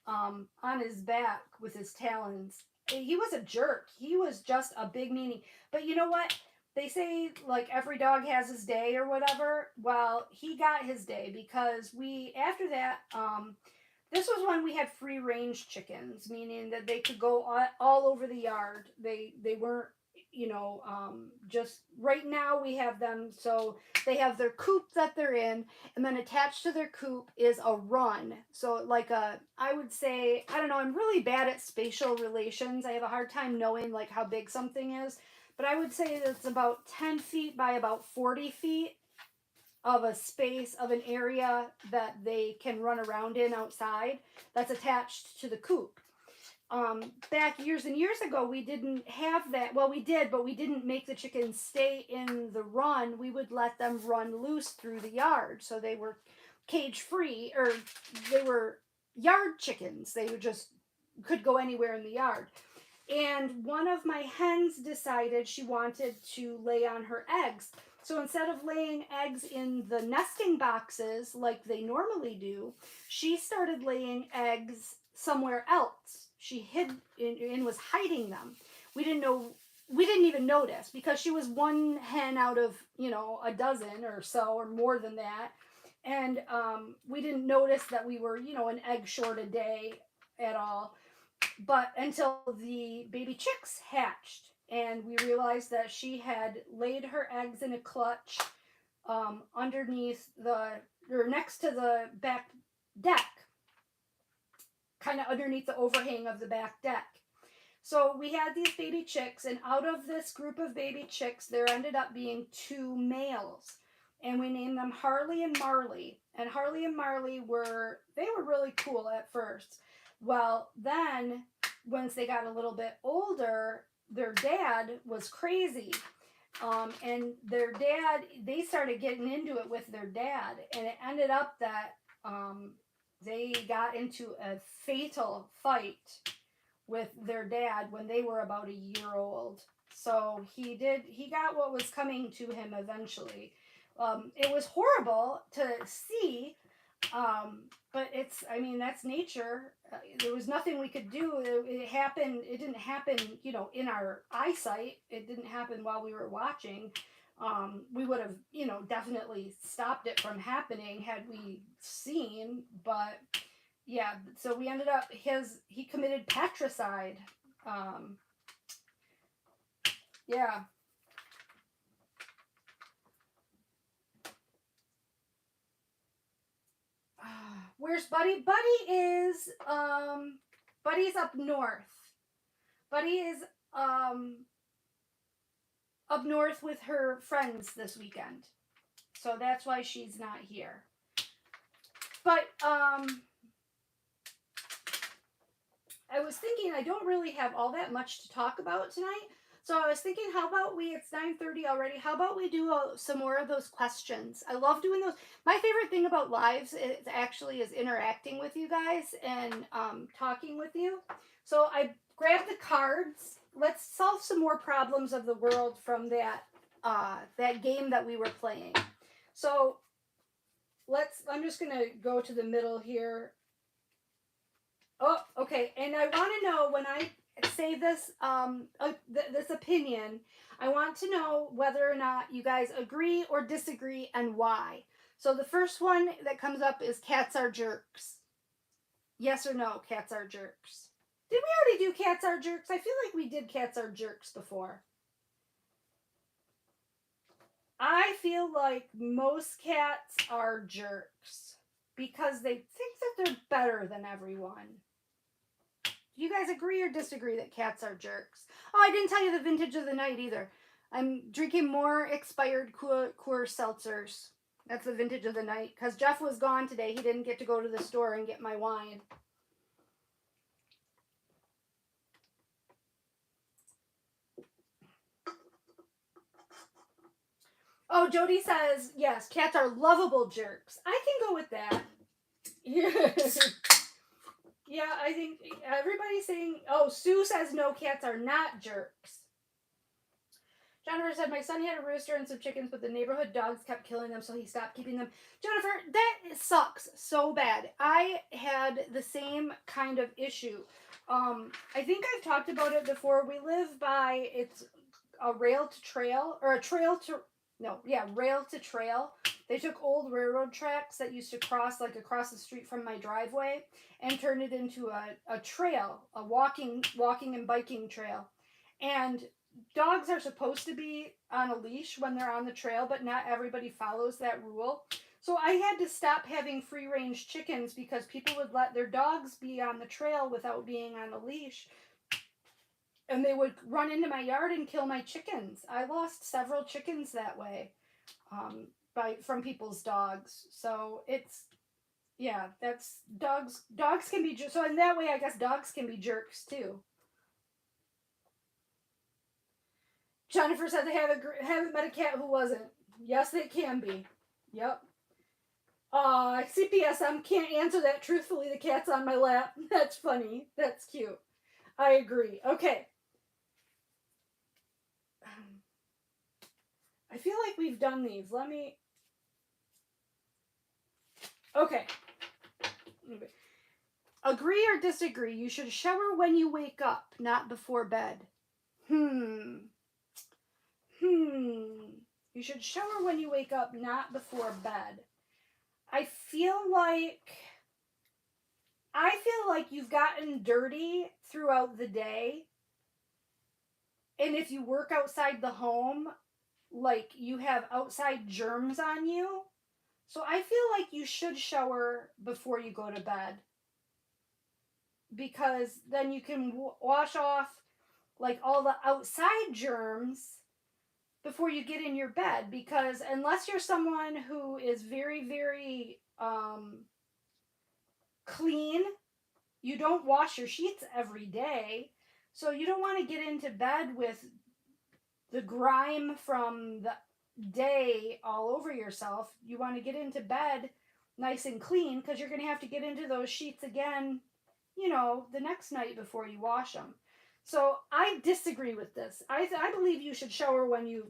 A: on his back with his talons. He was a jerk. He was just a big meanie. But you know what? They say like every dog has his day or whatever. Well, he got his day because after that this was when we had free range chickens, meaning that they could go all over the yard. They weren't just right now we have them, so they have their coop that they're in, and then attached to their coop is a run. So like I would say, I don't know, I'm really bad at spatial relations. I have a hard time knowing like how big something is, but I would say that it's about 10 feet by about 40 feet of a space of an area that they can run around in outside that's attached to the coop. Back years and years ago, we didn't have that. Well, we did, but we didn't make the chickens stay in the run. We would let them run loose through the yard. So they were cage free, or they were yard chickens. They would just could go anywhere in the yard. And one of my hens decided she wanted to lay on her eggs. So instead of laying eggs in the nesting boxes like they normally do, she started laying eggs somewhere else. She hid and was hiding them. We didn't know, we didn't even notice because she was one hen out of, a dozen or so, or more than that. And we didn't notice that we were, an egg short a day at all, but until the baby chicks hatched, and we realized that she had laid her eggs in a clutch underneath or next to the back deck, kind of underneath the overhang of the back deck. So we had these baby chicks, and out of this group of baby chicks, there ended up being 2 males. And we named them Harley and Marley. And Harley and Marley were really cool at first. Well, then, once they got a little bit older, their dad was crazy. And their dad, they started getting into it with their dad. And it ended up that they got into a fatal fight with their dad when they were about a year old. So he got what was coming to him eventually. It was horrible to see, but that's nature. There was nothing we could do. It happened. It didn't happen, in our eyesight. It didn't happen while we were watching. We would have, definitely stopped it from happening had we seen, but yeah, so we ended up, he committed patricide. Yeah. Where's Buddy? Buddy's up north. Buddy is up north with her friends this weekend. So that's why she's not here. But I was thinking I don't really have all that much to talk about tonight. So I was thinking, how about it's 9:30 already. How about we do some more of those questions? I love doing those. My favorite thing about lives is interacting with you guys and talking with you. So I grabbed the cards. Let's solve some more problems of the world from that game that we were playing. So I'm just going to go to the middle here. Oh, okay. And I want to know, when I say this this opinion, I want to know whether or not you guys agree or disagree and why. So the first one that comes up is cats are jerks. Yes or no, cats are jerks. Did we already do cats are jerks? I feel like we did cats are jerks before. I feel like most cats are jerks because they think that they're better than everyone. Do you guys agree or disagree that cats are jerks? Oh, I didn't tell you the vintage of the night either. I'm drinking more expired Coors seltzers. That's the vintage of the night. Because Jeff was gone today. He didn't get to go to the store and get my wine. Oh, Jody says, yes, cats are lovable jerks. I can go with that. Yeah, I think everybody's saying, oh, Sue says no, cats are not jerks. Jennifer said, my son had a rooster and some chickens, but the neighborhood dogs kept killing them, so he stopped keeping them. Jennifer, that sucks so bad. I had the same kind of issue. I think I've talked about it before. We live by, it's a rail to trail, or a trail to, rail to trail. They took old railroad tracks that used to cross across the street from my driveway and turned it into a trail, a walking and biking trail. And dogs are supposed to be on a leash when they're on the trail, but not everybody follows that rule. So I had to stop having free-range chickens because people would let their dogs be on the trail without being on a leash. And they would run into my yard and kill my chickens. I lost several chickens that way from people's dogs. So Yeah, that's dogs. Dogs can be so in that way. I guess dogs can be jerks too. Jennifer said they haven't met a cat who wasn't. Yes, they can be. Yep. CPSM can't answer that truthfully. The cat's on my lap. That's funny. That's cute. I agree. Okay. I feel like we've done these. Let me. Okay. Agree or disagree? You should shower when you wake up, not before bed. Hmm. You should shower when you wake up, not before bed. I feel like you've gotten dirty throughout the day. And if you work outside the home, like you have outside germs on you. So I feel like you should shower before you go to bed. Because then you can wash off like all the outside germs before you get in your bed, because unless you're someone who is very very clean, you don't wash your sheets every day, so you don't want to get into bed with the grime from the day all over yourself. You want to get into bed nice and clean, because you're going to have to get into those sheets again, the next night before you wash them. So I disagree with this. I believe you should shower when you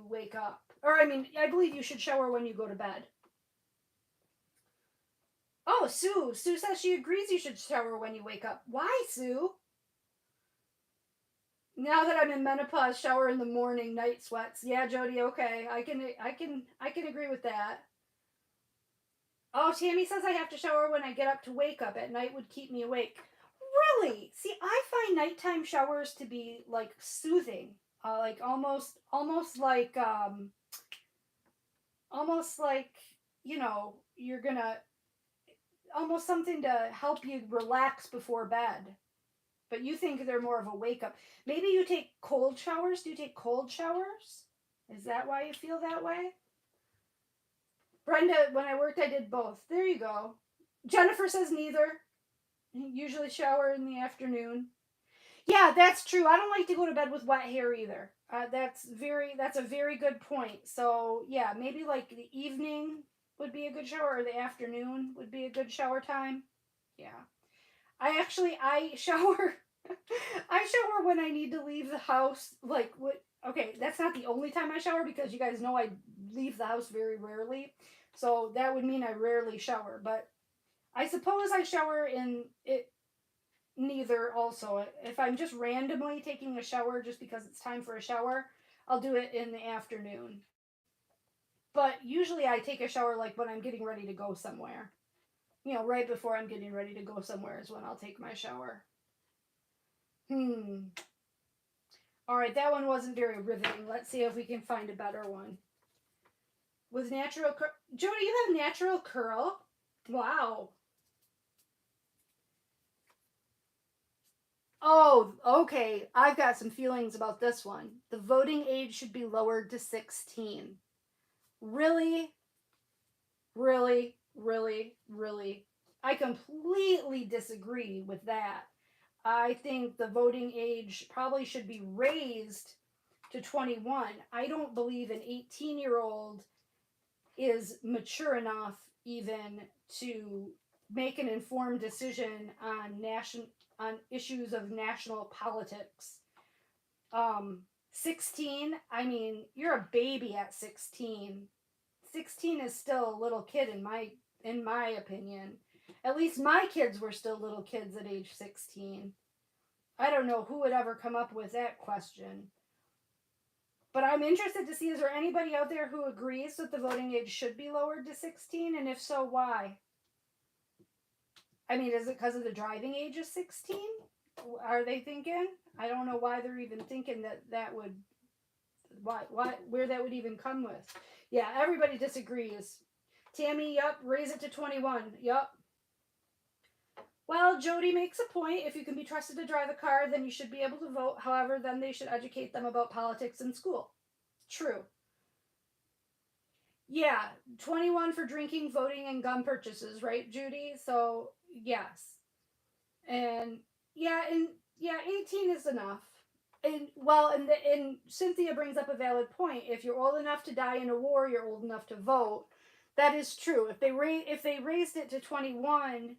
A: wake up. Or I believe you should shower when you go to bed. Oh, Sue. Sue says she agrees you should shower when you wake up. Why, Sue? Now that I'm in menopause, shower in the morning, night sweats. Yeah, Jody, okay. I can agree with that. Oh, Tammy says I have to shower when I get up to wake up. At night would keep me awake. Really? See, I find nighttime showers to be like soothing. Like almost like, you're gonna almost something to help you relax before bed. But you think they're more of a wake up. Maybe you take cold showers. Do you take cold showers? Is that why you feel that way? Brenda, when I worked, I did both. There you go. Jennifer says neither. Usually shower in the afternoon. Yeah, that's true. I don't like to go to bed with wet hair either. That's a very good point. So yeah, maybe like the evening would be a good shower, or the afternoon would be a good shower time. Yeah. I shower I shower when I need to leave the house. Like what okay, that's not the only time I shower, because you guys know I leave the house very rarely. So that would mean I rarely shower, but I suppose I shower in it neither also. If I'm just randomly taking a shower just because it's time for a shower, I'll do it in the afternoon. But usually I take a shower like when I'm getting ready to go somewhere. Right before I'm getting ready to go somewhere is when I'll take my shower. All right, that one wasn't very riveting. Let's see if we can find a better one. With natural Jody, you have natural curl? Wow. Oh, okay. I've got some feelings about this one. The voting age should be lowered to 16. Really? Really? Really? Really? I completely disagree with that. I think the voting age probably should be raised to 21. I don't believe an 18-year-old is mature enough even to make an informed decision on issues of national politics. 16, I mean, you're a baby at 16. 16 is still a little kid in my opinion. At least my kids were still little kids at age 16. I don't know who would ever come up with that question. But I'm interested to see, is there anybody out there who agrees that the voting age should be lowered to 16? And if so, why? I mean, is it because of the driving age of 16? Are they thinking? I don't know why they're even thinking that would, where that would even come with. Yeah, everybody disagrees. Tammy, yep, raise it to 21. Yep. Well, Jody makes a point. If you can be trusted to drive a car, then you should be able to vote. However, then they should educate them about politics in school. True. Yeah, 21 for drinking, voting, and gun purchases, right, Judy? So, yes. And yeah, and yeah, 18 is enough. And well, and Cynthia brings up a valid point. If you're old enough to die in a war, you're old enough to vote. That is true. If they raised it to 21,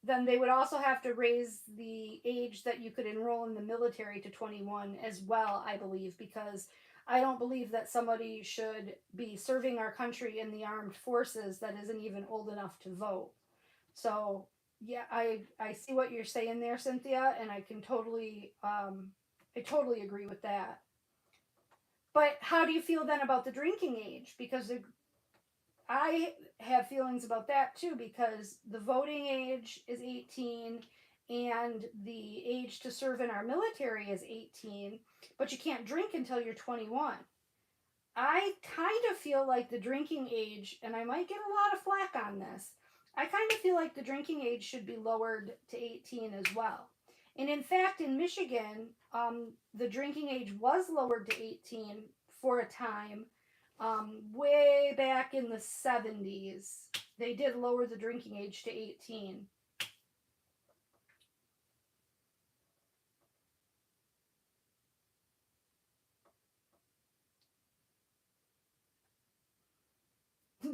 A: then they would also have to raise the age that you could enroll in the military to 21 as well, I believe, because I don't believe that somebody should be serving our country in the armed forces that isn't even old enough to vote. So, yeah, I see what you're saying there, Cynthia, and I totally agree with that. But how do you feel then about the drinking age? Because I have feelings about that too, because the voting age is 18 and the age to serve in our military is 18, but you can't drink until you're 21. I kind of feel like the drinking age, and I might get a lot of flack on this, I kind of feel like the drinking age should be lowered to 18 as well. And in fact, in Michigan, the drinking age was lowered to 18 for a time, way back in the 70s. They did lower the drinking age to 18.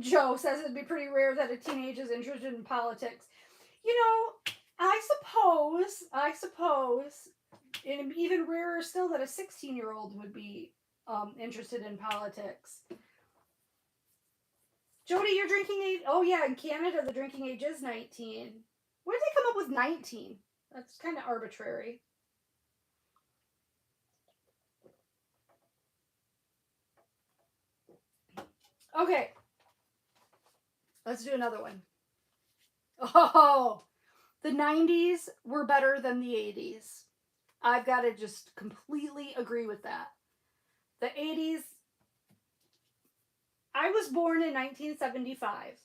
A: Joe says it'd be pretty rare that a teenager is interested in politics. You know, I suppose, and even rarer still that a 16-year-old would be interested in politics. Jody, your drinking age? Oh yeah, in Canada the drinking age is 19. Where did they come up with 19? That's kind of arbitrary. Okay, let's do another one. Oh, the 90s were better than the 80s. I've got to just completely agree with that. The 80s, I was born in 1975.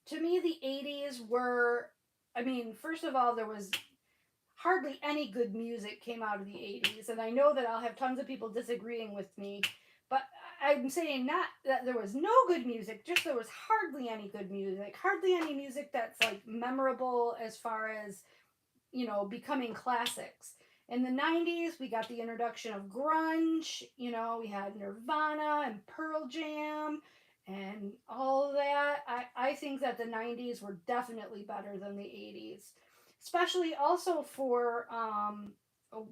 A: To me, the 80s were, I mean, first of all, there was hardly any good music came out of the 80s. And I know that I'll have tons of people disagreeing with me, but I'm saying not that there was no good music, just there was hardly any good music. Hardly any music that's like memorable as far as, becoming classics. In the 90s, we got the introduction of grunge, we had Nirvana and Pearl Jam and all of that. I think that the 90s were definitely better than the 80s, especially also for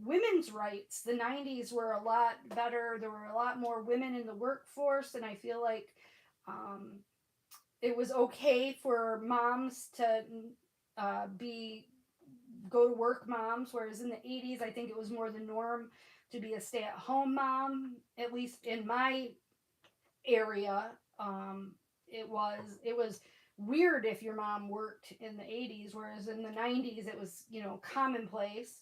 A: women's rights. The 90s were a lot better. There were a lot more women in the workforce, and I feel like um, it was okay for moms to be go to work moms, whereas in the 80s, I think it was more the norm to be a stay at home mom, at least in my area. It was weird if your mom worked in the 80s, whereas in the 90s, it was, commonplace.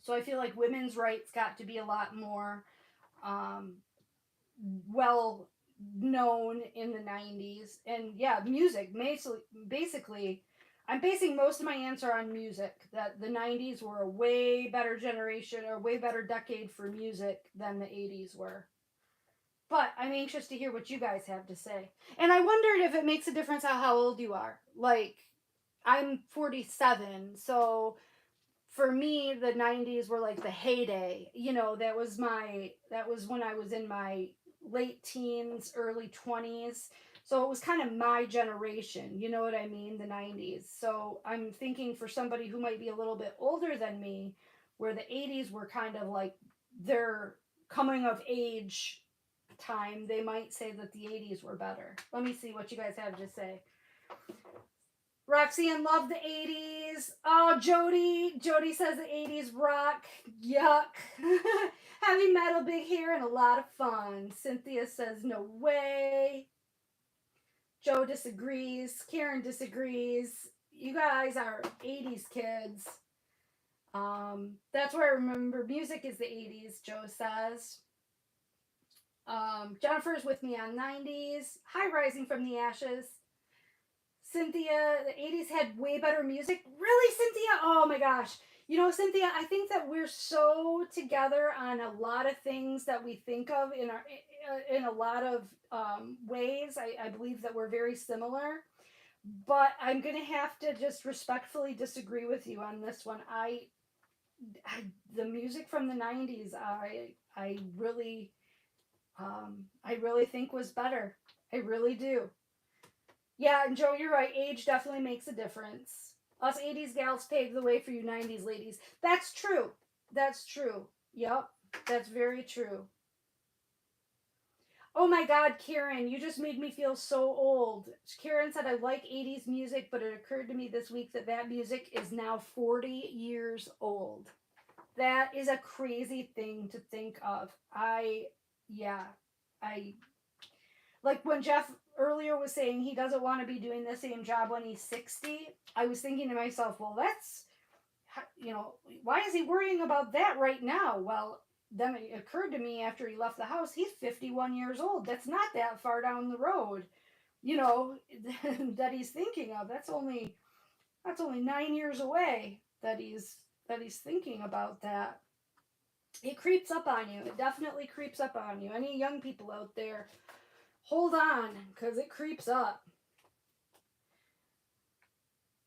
A: So I feel like women's rights got to be a lot more um, well known in the 90s. And yeah, music, basically, I'm basing most of my answer on music, that the 90s were a way better generation or way better decade for music than the 80s were. But I'm anxious to hear what you guys have to say. And I wondered if it makes a difference how old you are. Like, I'm 47, so for me the 90s were like the heyday. That was when I was in my late teens, early 20s. So it was kind of my generation, you know what I mean, the 90s. So I'm thinking for somebody who might be a little bit older than me, where the 80s were kind of like their coming of age time, they might say that the 80s were better. Let me see what you guys have to say. Roxanne loved the 80s. Oh, Jody says the 80s rock. Yuck. Heavy metal, big hair, and a lot of fun. Cynthia says no way. Joe disagrees. Karen disagrees. You guys are 80s kids. That's where I remember music is the 80s, Joe says. Jennifer's with me on 90s. Hi, Rising from the Ashes. Cynthia, the 80s had way better music. Really, Cynthia? Oh my gosh. Cynthia, I think that we're so together on a lot of things that we think of in a lot of ways. I believe that we're very similar, but I'm going to have to just respectfully disagree with you on this one. I the music from the 90s, I really think was better. I really do. Yeah, and Joe, you're right. Age definitely makes a difference. Us 80s gals paved the way for you 90s ladies. That's true. That's true. Yep. That's very true. Oh my God, Karen, you just made me feel so old. Karen said, I like 80s music, but it occurred to me this week that that music is now 40 years old. That is a crazy thing to think of. Yeah, I, like when Jeff earlier was saying he doesn't want to be doing the same job when he's 60, I was thinking to myself, well, that's, why is he worrying about that right now? Well, then it occurred to me after he left the house, he's 51 years old. That's not that far down the road, you know, that he's thinking of. That's only 9 years away that he's thinking about that. It creeps up on you. It definitely creeps up on you. Any young people out there, hold on, because it creeps up.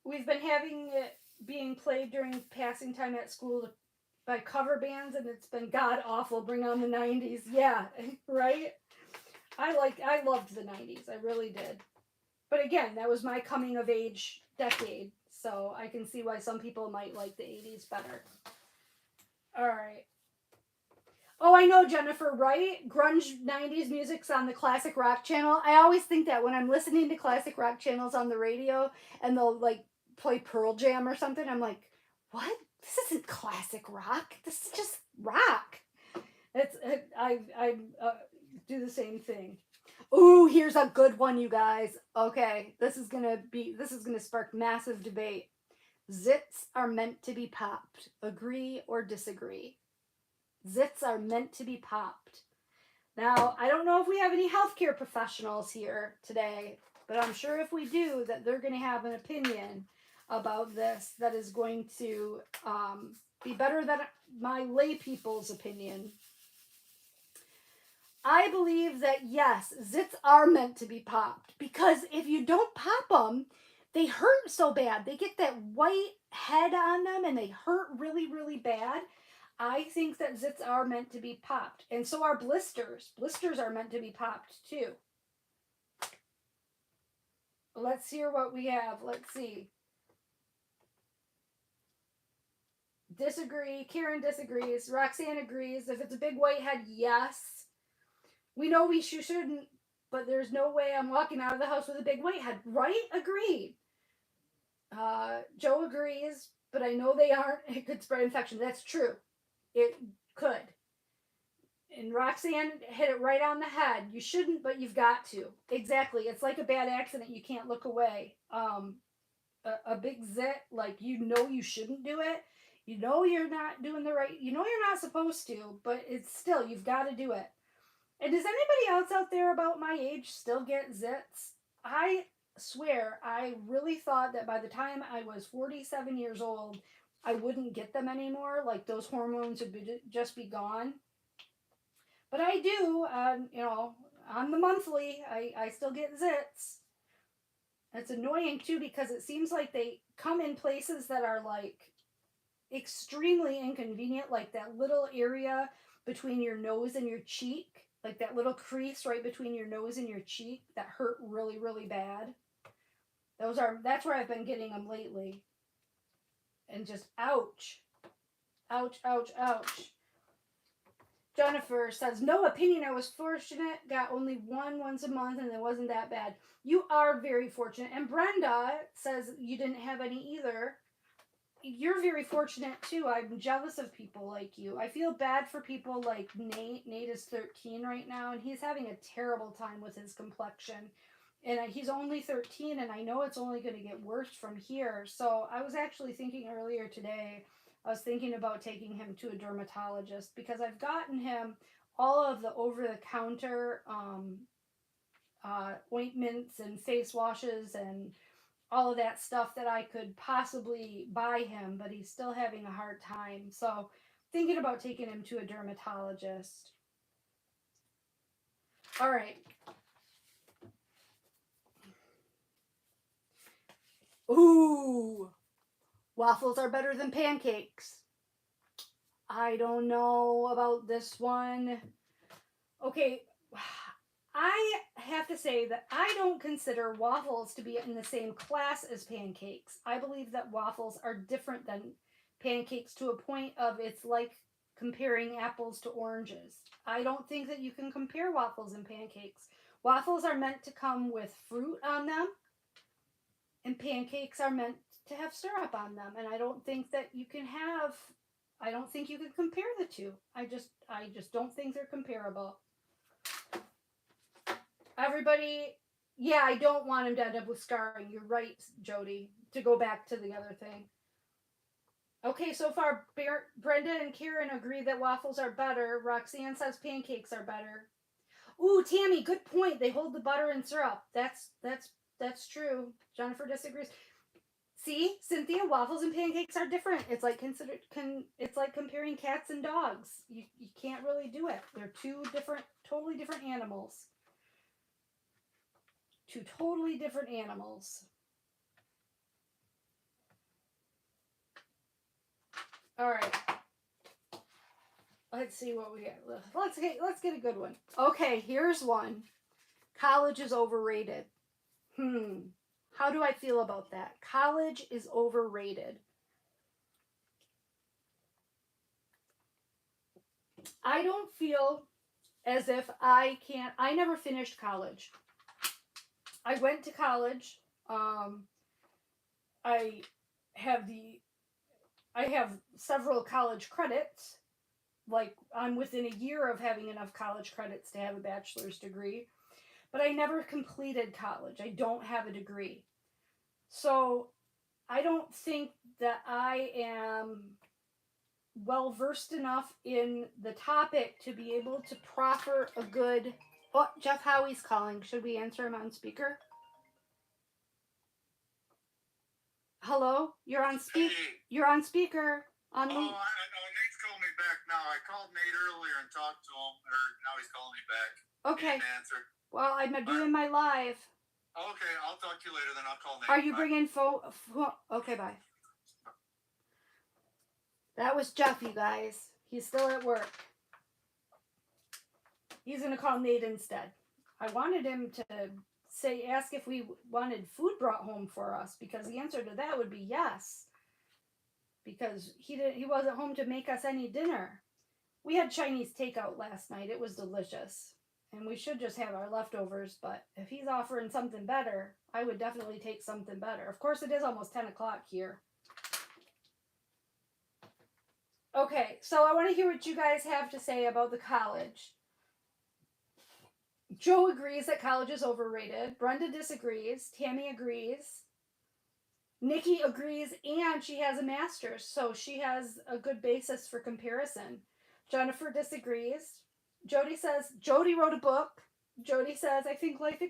A: We've been having it being played during passing time at school by cover bands, and it's been god awful. Bring on the 90s. Yeah, right? I loved the 90s. I really did. But again, that was my coming of age decade, so I can see why some people might like the 80s better. All right. Oh, I know, Jennifer, right? Grunge 90s music's on the classic rock channel. I always think that when I'm listening to classic rock channels on the radio and they'll like play Pearl Jam or something, I'm like, what? This isn't classic rock. This is just rock. I do the same thing. Ooh, here's a good one, you guys. Okay, this is gonna spark massive debate. Zits are meant to be popped. Agree or disagree? Zits are meant to be popped. Now, I don't know if we have any healthcare professionals here today, but I'm sure if we do, that they're going to have an opinion about this that is going to be better than my lay people's opinion. I believe that yes, zits are meant to be popped because if you don't pop them, they hurt so bad. They get that white head on them and they hurt really, really bad. I think that zits are meant to be popped. And so are blisters. Blisters are meant to be popped too. Let's hear what we have. Let's see. Disagree. Karen disagrees. Roxanne agrees. If it's a big white head, yes. We know we shouldn't, but there's no way I'm walking out of the house with a big white head. Right? Agreed. Joe agrees, but I know they aren't. It could spread infection. That's true. It could. And Roxanne hit it right on the head. You shouldn't, but you've got to. Exactly. It's like a bad accident. You can't look away. A big zit, like you shouldn't do it. You know you're not doing the right. You know you're not supposed to, but it's still you've got to do it. And does anybody else out there about my age still get zits? I swear, I really thought that by the time I was 47 years old, I wouldn't get them anymore. Like those hormones would just be gone. But I do, on the monthly, I still get zits. It's annoying too because it seems like they come in places that are like extremely inconvenient, like that little area between your nose and your cheek, like that little crease right between your nose and your cheek that hurt really, really bad. That's where I've been getting them lately. And just ouch. Ouch, ouch, ouch. Jennifer says, no opinion. I was fortunate. Got only one once a month and it wasn't that bad. You are very fortunate. And Brenda says you didn't have any either. You're very fortunate too. I'm jealous of people like you. I feel bad for people like Nate. Nate is 13 right now and he's having a terrible time with his complexion. And he's only 13 and I know it's only going to get worse from here. So I was actually thinking earlier today, I was thinking about taking him to a dermatologist because I've gotten him all of the over-the-counter ointments and face washes and all of that stuff that I could possibly buy him, but he's still having a hard time. So thinking about taking him to a dermatologist. All right. Ooh, waffles are better than pancakes. I don't know about this one. Okay, I have to say that I don't consider waffles to be in the same class as pancakes. I believe that waffles are different than pancakes to a point of it's like comparing apples to oranges. I don't think that you can compare waffles and pancakes. Waffles are meant to come with fruit on them, and pancakes are meant to have syrup on them. And I don't think you can compare the two. I just don't think they're comparable. Everybody, yeah, I don't want him to end up with scarring. You're right, Jody. To go back to the other thing. Okay, so far, Brenda and Karen agree that waffles are better. Roxanne says pancakes are better. Ooh, Tammy, good point. They hold the butter and syrup. That's true. Jennifer disagrees. See, Cynthia, waffles and pancakes are different. It's like comparing cats and dogs. You can't really do it. They're two different, totally different animals. Two totally different animals. All right. Let's see what we get. Let's get a good one. Okay, here's one. College is overrated. How do I feel about that? College is overrated. I don't feel as if I never finished college. I went to college. I have the I have several college credits. Like I'm within a year of having enough college credits to have a bachelor's degree, but I never completed college. I don't have a degree. So I don't think that I am well versed enough in the topic to be able to proffer a good. Oh, Jeff Howie's calling. Should we answer him on speaker? Hello, you're on speak.
B: Hey.
A: You're on speaker. On
B: Oh, I know. Nate's calling me back now. I called Nate earlier and talked to him, or now he's calling me back.
A: Okay.
B: He didn't answer.
A: Well, I'm doing my live.
B: Okay, I'll talk to you later. Then I'll call Nate.
A: Are you bringing phone? Okay, bye. That was Jeff, you guys. He's still at work. He's gonna call Nate instead. I wanted him to ask if we wanted food brought home for us, because the answer to that would be yes. Because he wasn't home to make us any dinner. We had Chinese takeout last night. It was delicious. And we should just have our leftovers, but if he's offering something better, I would definitely take something better. Of course, it is almost 10 o'clock here. Okay, so I want to hear what you guys have to say about the college. Joe agrees that college is overrated. Brenda disagrees. Tammy agrees. Nikki agrees, and she has a master's, so she has a good basis for comparison. Jennifer disagrees. Jody says Jody wrote a book. Jody says I think life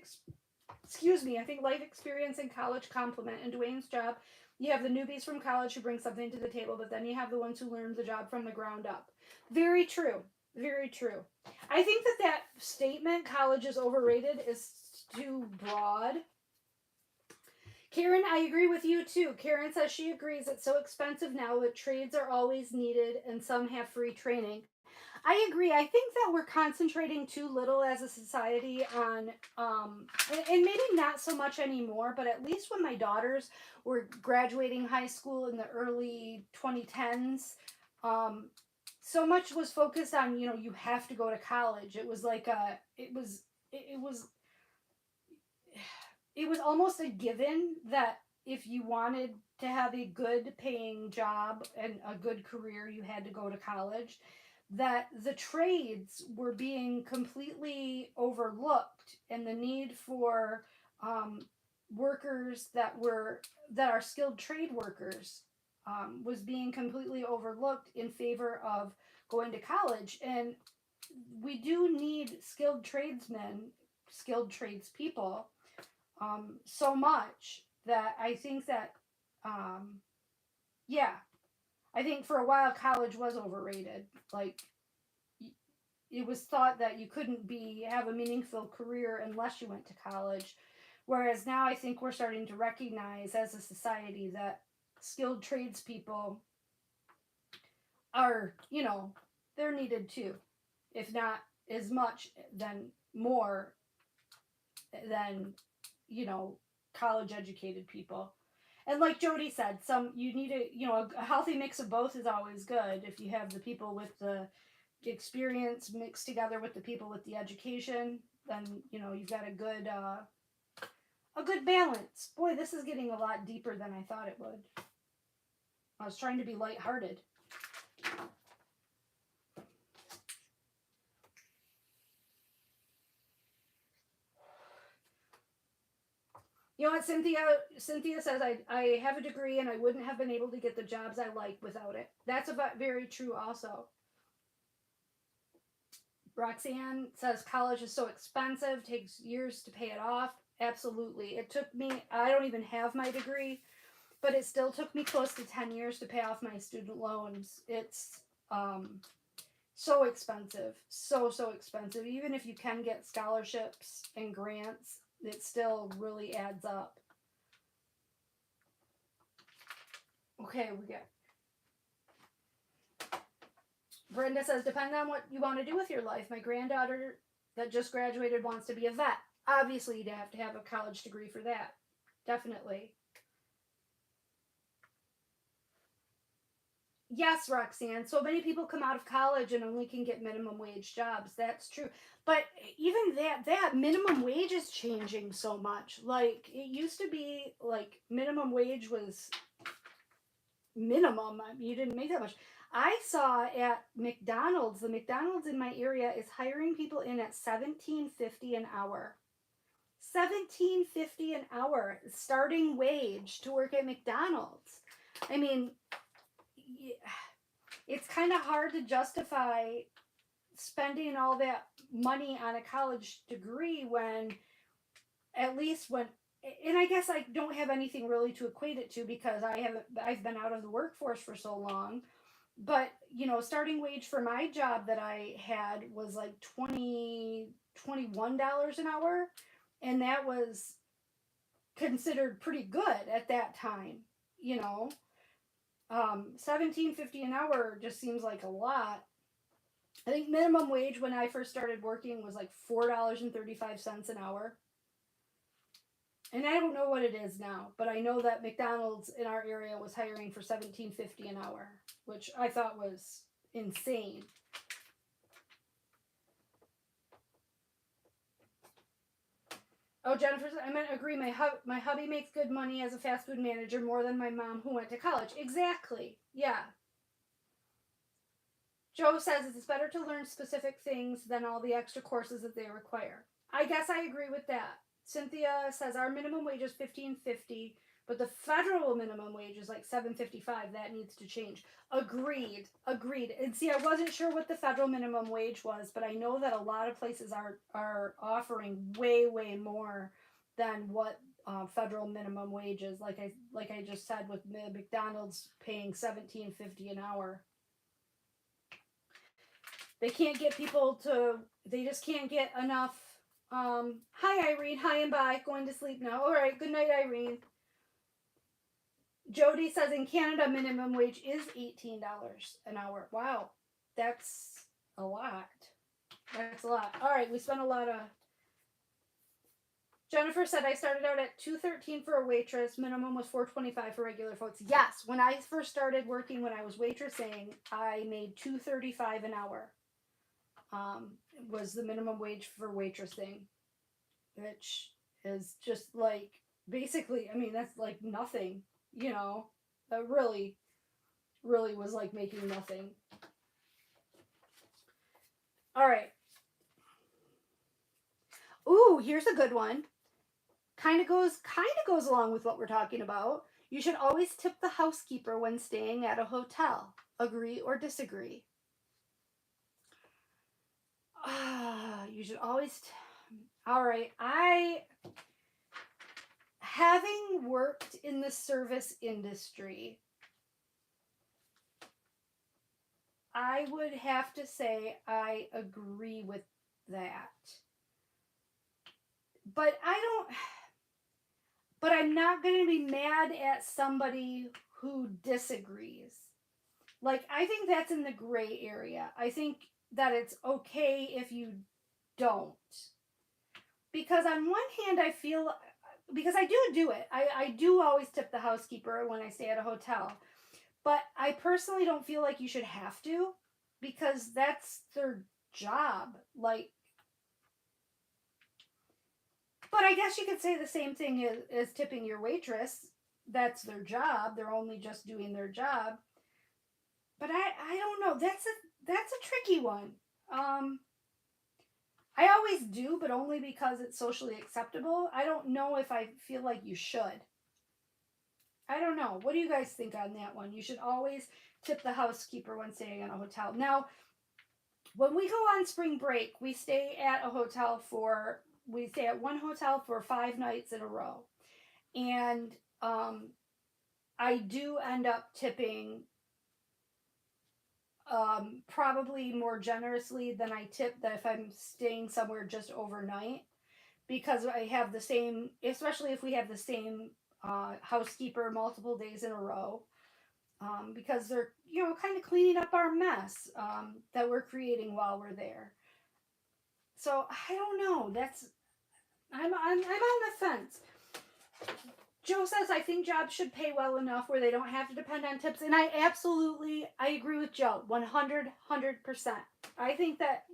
A: experience in college complement. In Dwayne's job, you have the newbies from college who bring something to the table, but then you have the ones who learn the job from the ground up. Very true. Very true. I think that statement, college is overrated, is too broad. Karen, I agree with you too. Karen says she agrees it's so expensive now that trades are always needed and some have free training. I agree. I think that we're concentrating too little as a society on, and maybe not so much anymore, but at least when my daughters were graduating high school in the early 2010s, so much was focused on, you have to go to college. It was like it was almost a given that if you wanted to have a good paying job and a good career, you had to go to college. That the trades were being completely overlooked, and the need for workers that are skilled trade workers was being completely overlooked in favor of going to college. And we do need skilled tradesmen, skilled tradespeople, so much that I think that, yeah, I think for a while college was overrated. Like, it was thought that you couldn't have a meaningful career unless you went to college. Whereas now I think we're starting to recognize as a society that skilled tradespeople are, they're needed too. If not as much, then more than, college educated people. And like Jody said, you need a healthy mix of both is always good. If you have the people with the experience mixed together with the people with the education, then you've got a good balance. Boy, this is getting a lot deeper than I thought it would. I was trying to be lighthearted. You know what, Cynthia says, I have a degree and I wouldn't have been able to get the jobs I like without it. That's about very true also. Roxanne says college is so expensive, takes years to pay it off. Absolutely. It took me, I don't even have my degree, but it still took me close to 10 years to pay off my student loans. It's so expensive. So expensive. Even if you can get scholarships and grants, it still really adds up. Okay, we get. Brenda says, depend on what you want to do with your life. My granddaughter that just graduated wants to be a vet. Obviously, you'd have to have a college degree for that. Definitely. Yes, Roxanne. So many people come out of college and only can get minimum wage jobs. That's true. But even that minimum wage is changing so much. Like, it used to be like minimum wage was minimum. You didn't make that much. I saw at McDonald's, the McDonald's in my area is hiring people in at $17.50 an hour. $17.50 an hour starting wage to work at McDonald's. I mean, it's kind of hard to justify spending all that money on a college degree when, at least when, and I guess I don't have anything really to equate it to because I've been out of the workforce for so long. But, starting wage for my job that I had was like $21 an hour. And that was considered pretty good at that time, $17.50 an hour just seems like a lot. I think minimum wage when I first started working was like $4.35 an hour. And I don't know what it is now, but I know that McDonald's in our area was hiring for $17.50 an hour, which I thought was insane. Oh, Jennifer said, I meant agree. My hubby makes good money as a fast food manager, more than my mom who went to college. Exactly. Yeah. Joe says it's better to learn specific things than all the extra courses that they require. I guess I agree with that. Cynthia says our minimum wage is $15.50, but the federal minimum wage is like $7.55. That needs to change. Agreed. And see, I wasn't sure what the federal minimum wage was, but I know that a lot of places are offering way more than what federal minimum wage is. Like I just said, with McDonald's paying $17.50 an hour. They can't get people to. They just can't get enough. Hi Irene. Hi and bye. Going to sleep now. All right. Good night, Irene. Jody says in Canada minimum wage is $18 an hour. Wow, that's a lot. That's a lot. All right, we spent a lot of. Jennifer said I started out at $2.13 for a waitress. Minimum was $4.25 for regular folks. Yes, when I first started working, when I was waitressing, I made $2.35 an hour. Was the minimum wage for waitressing, which is just like basically. I mean, that's like nothing. That really was like making nothing. All right. Ooh, here's a good one. Kind of goes along with what we're talking about. You should always tip the housekeeper when staying at a hotel. Agree or disagree? You should always. All right. Having worked in the service industry, I would have to say I agree with that. But I'm not going to be mad at somebody who disagrees. Like, I think that's in the gray area. I think that it's okay if you don't. Because on one hand, I feel, because I do it. I do always tip the housekeeper when I stay at a hotel. But I personally don't feel like you should have to, because that's their job. Like, but I guess you could say the same thing as tipping your waitress. That's their job. They're only just doing their job. But I don't know. That's a tricky one. I always do, but only because it's socially acceptable. I don't know if I feel like you should. I don't know. What do you guys think on that one? You should always tip the housekeeper when staying in a hotel. Now, when we go on spring break, we stay at one hotel for 5 nights in a row. And I do end up tipping probably more generously than I tip that if I'm staying somewhere just overnight, because I have the same, especially if we have the same housekeeper multiple days in a row, because they're kind of cleaning up our mess that we're creating while we're there. So I don't know. I'm on the fence. Joe says, I think jobs should pay well enough where they don't have to depend on tips. And I agree with Joe 100%. I think that,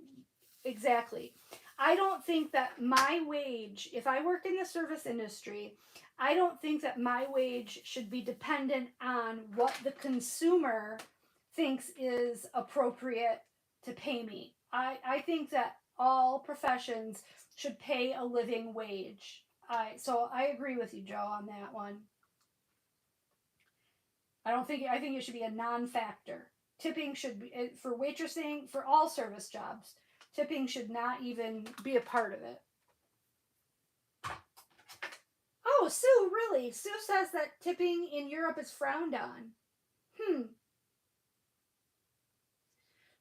A: exactly. I don't think that my wage, if I work in the service industry, I don't think that my wage should be dependent on what the consumer thinks is appropriate to pay me. I think that all professions should pay a living wage. So I agree with you, Joe, on that one. I think it should be a non-factor. Tipping should be for waitressing, for all service jobs. Tipping should not even be a part of it. Oh, Sue, really? Sue says that tipping in Europe is frowned on.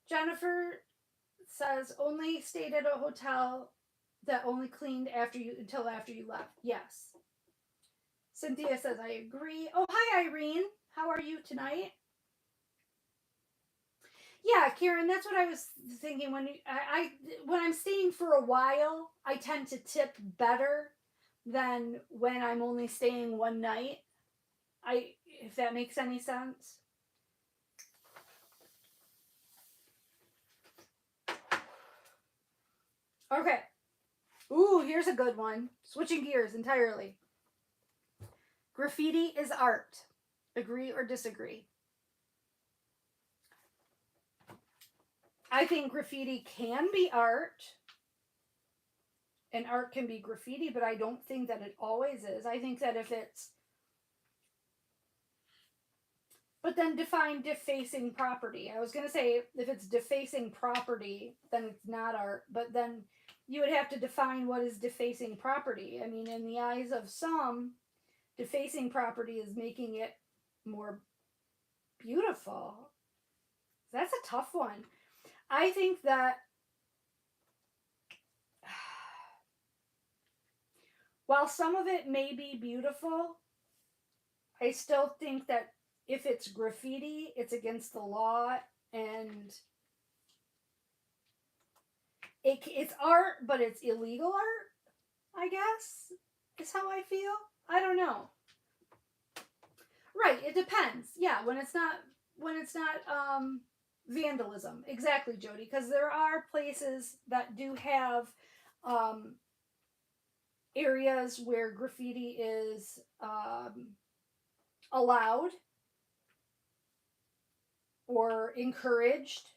A: Jennifer says only stayed at a hotel that only cleaned until after you left. Yes. Cynthia says I agree. Oh, hi Irene. How are you tonight? Yeah, Karen, that's what I was thinking. When I'm staying for a while, I tend to tip better than when I'm only staying one night. If that makes any sense. Okay. Ooh, here's a good one. Switching gears entirely. Graffiti is art. Agree or disagree? I think graffiti can be art, and art can be graffiti, but I don't think that it always is. I think that but then define defacing property. I was going to say if it's defacing property, then it's not art, but then you would have to define what is defacing property. I mean, in the eyes of some, defacing property is making it more beautiful. That's a tough one. I think that while some of it may be beautiful, I still think that if it's graffiti, it's against the law, and it's art, but it's illegal art, I guess, is how I feel. I don't know. Right, it depends. Yeah, when it's not vandalism. Exactly, Jody, because there are places that do have areas where graffiti is allowed or encouraged.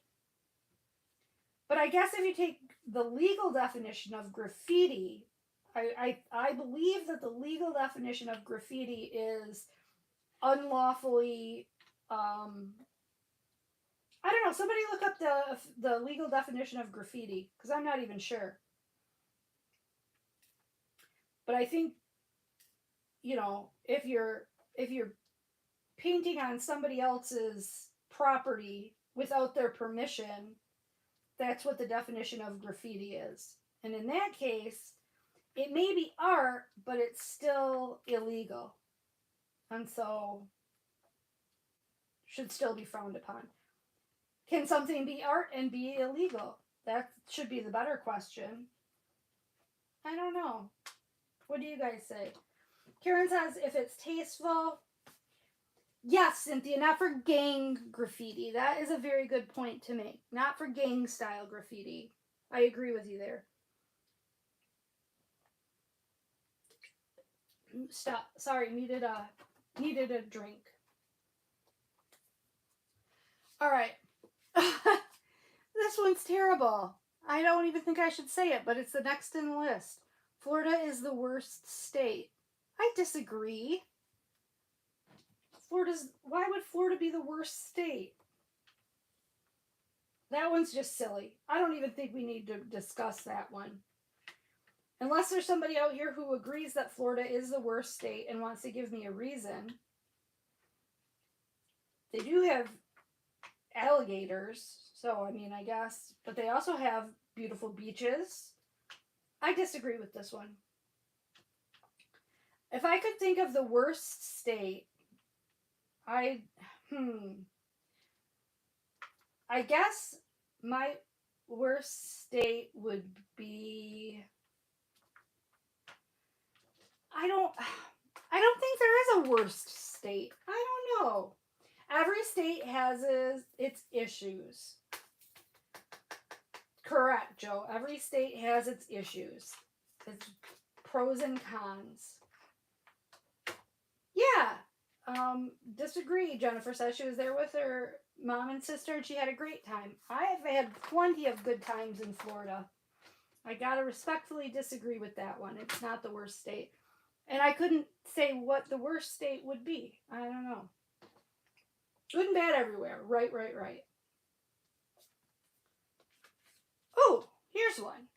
A: But I guess if you take the legal definition of graffiti, I believe that the legal definition of graffiti is unlawfully. I don't know. Somebody look up the legal definition of graffiti, because I'm not even sure. But I think, if you're painting on somebody else's property without their permission, that's what the definition of graffiti is. And in that case, it may be art, but it's still illegal. And so should still be frowned upon. Can something be art and be illegal? That should be the better question. I don't know. What do you guys say? Karen says if it's tasteful. Yes, Cynthia, not for gang graffiti. That is a very good point to make. Not for gang style graffiti. I agree with you there. Stop. Sorry, needed a drink. All right. This one's terrible. I don't even think I should say it, but it's the next in the list. Florida is the worst state. I disagree. Why would Florida be the worst state? That one's just silly. I don't even think we need to discuss that one. Unless there's somebody out here who agrees that Florida is the worst state and wants to give me a reason. They do have alligators, so I mean, I guess. But they also have beautiful beaches. I disagree with this one. If I could think of the worst state, I guess my worst state would be... I don't think there is a worst state. I don't know. Every state has its issues. Correct, Joe. Every state has its issues. Its pros and cons. Yeah. Disagree. Jennifer says she was there with her mom and sister and she had a great time. I've had plenty of good times in Florida. I gotta respectfully disagree with that one. It's not the worst state. And I couldn't say what the worst state would be. I don't know. Good and bad everywhere. Right. Oh, here's one.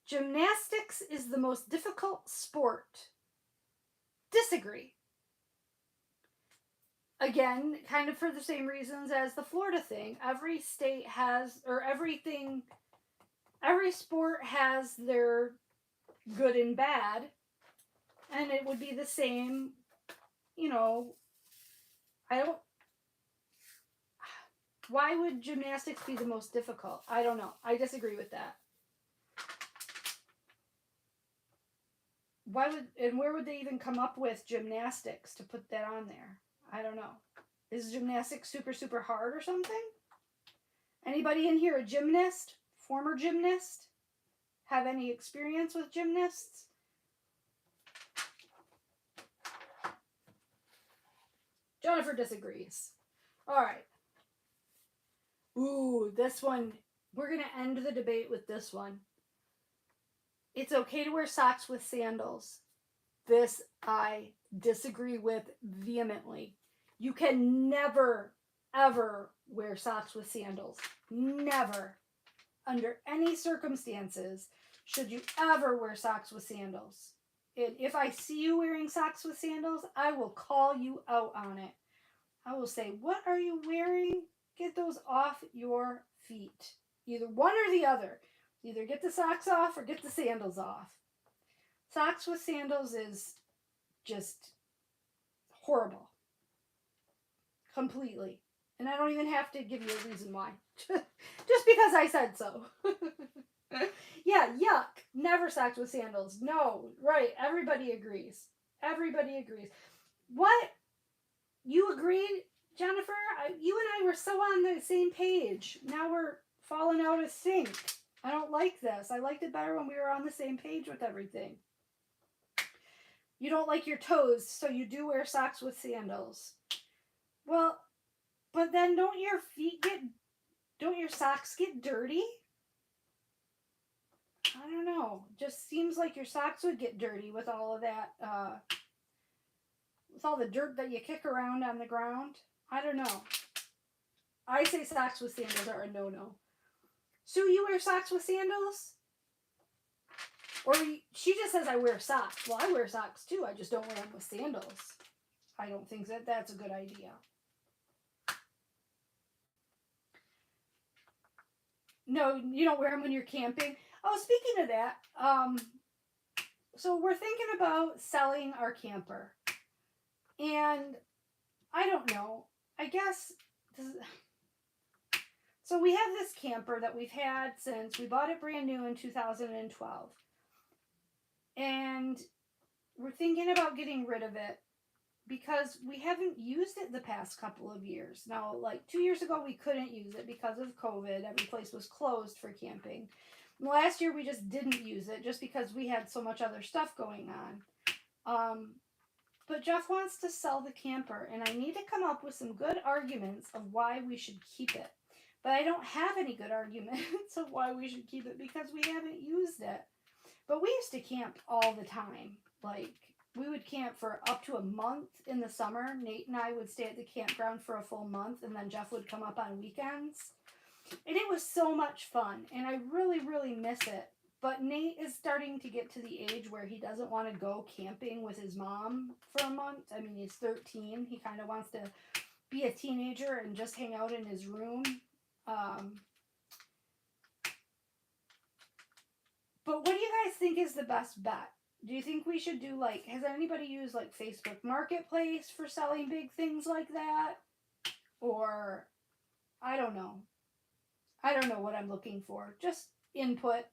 A: Gymnastics is the most difficult sport. Disagree. Again, kind of for the same reasons as the Florida thing. Every state has, or everything, every sport has their good and bad. And it would be the same, why would gymnastics be the most difficult? I don't know. I disagree with that. Where would they even come up with gymnastics to put that on there? I don't know. Is gymnastics super, super hard or something? Anybody in here a gymnast? Former gymnast? Have any experience with gymnasts? Jennifer disagrees. All right. Ooh, this one. We're going to end the debate with this one. It's okay to wear socks with sandals. This I disagree with vehemently. You can never, ever wear socks with sandals. Never. Under any circumstances should you ever wear socks with sandals. And if I see you wearing socks with sandals, I will call you out on it. I will say, what are you wearing? Get those off your feet. Either one or the other. Either get the socks off or get the sandals off. Socks with sandals is just horrible. Completely. And I don't even have to give you a reason why. Just because I said so. Yeah, yuck. Never socks with sandals. No, right. Everybody agrees. Everybody agrees. What? You agreed, Jennifer? You and I were so on the same page. Now we're falling out of sync. I don't like this. I liked it better when we were on the same page with everything. You don't like your toes, so you do wear socks with sandals. Well, but then don't your socks get dirty? I don't know. Just seems like your socks would get dirty with all of that, with all the dirt that you kick around on the ground. I don't know. I say socks with sandals are a no-no. Sue, you wear socks with sandals? Or she just says I wear socks. Well, I wear socks too. I just don't wear them with sandals. I don't think that's a good idea. No, you don't wear them when you're camping. Oh, speaking of that, so we're thinking about selling our camper, and I don't know. I guess so. We have this camper that we've had since we bought it brand new in 2012, and we're thinking about getting rid of it because we haven't used it the past couple of years. Now, like 2 years ago, we couldn't use it because of COVID. Every place was closed for camping. Last year, we just didn't use it just because we had so much other stuff going on. But Jeff wants to sell the camper, and I need to come up with some good arguments of why we should keep it. But I don't have any good arguments of why we should keep it because we haven't used it. But we used to camp all the time. Like, we would camp for up to a month in the summer. Nate and I would stay at the campground for a full month, and then Jeff would come up on weekends. And it was so much fun, and I really, really miss it. But Nate is starting to get to the age where he doesn't want to go camping with his mom for a month. I mean, he's 13. He kind of wants to be a teenager and just hang out in his room. But what do you guys think is the best bet? Do you think we should do like, has anybody used like Facebook Marketplace for selling big things like that? Or, I don't know. I don't know what I'm looking for. Just input.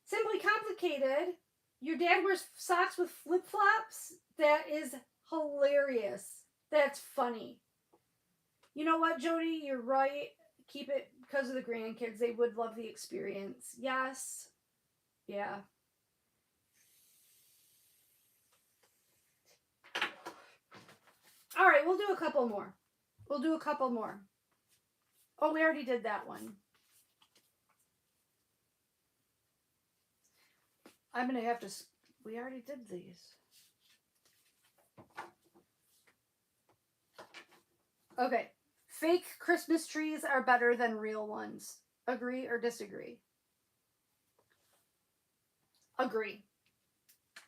A: Simply Complicated. Your dad wears socks with flip flops? That is hilarious. That's funny. You know what, Jody? You're right. Keep it because of the grandkids. They would love the experience. Yes. Yeah. All right, we'll do a couple more. Oh, we already did that one. I'm going to have to. We already did these. Okay. Fake Christmas trees are better than real ones. Agree or disagree? Agree.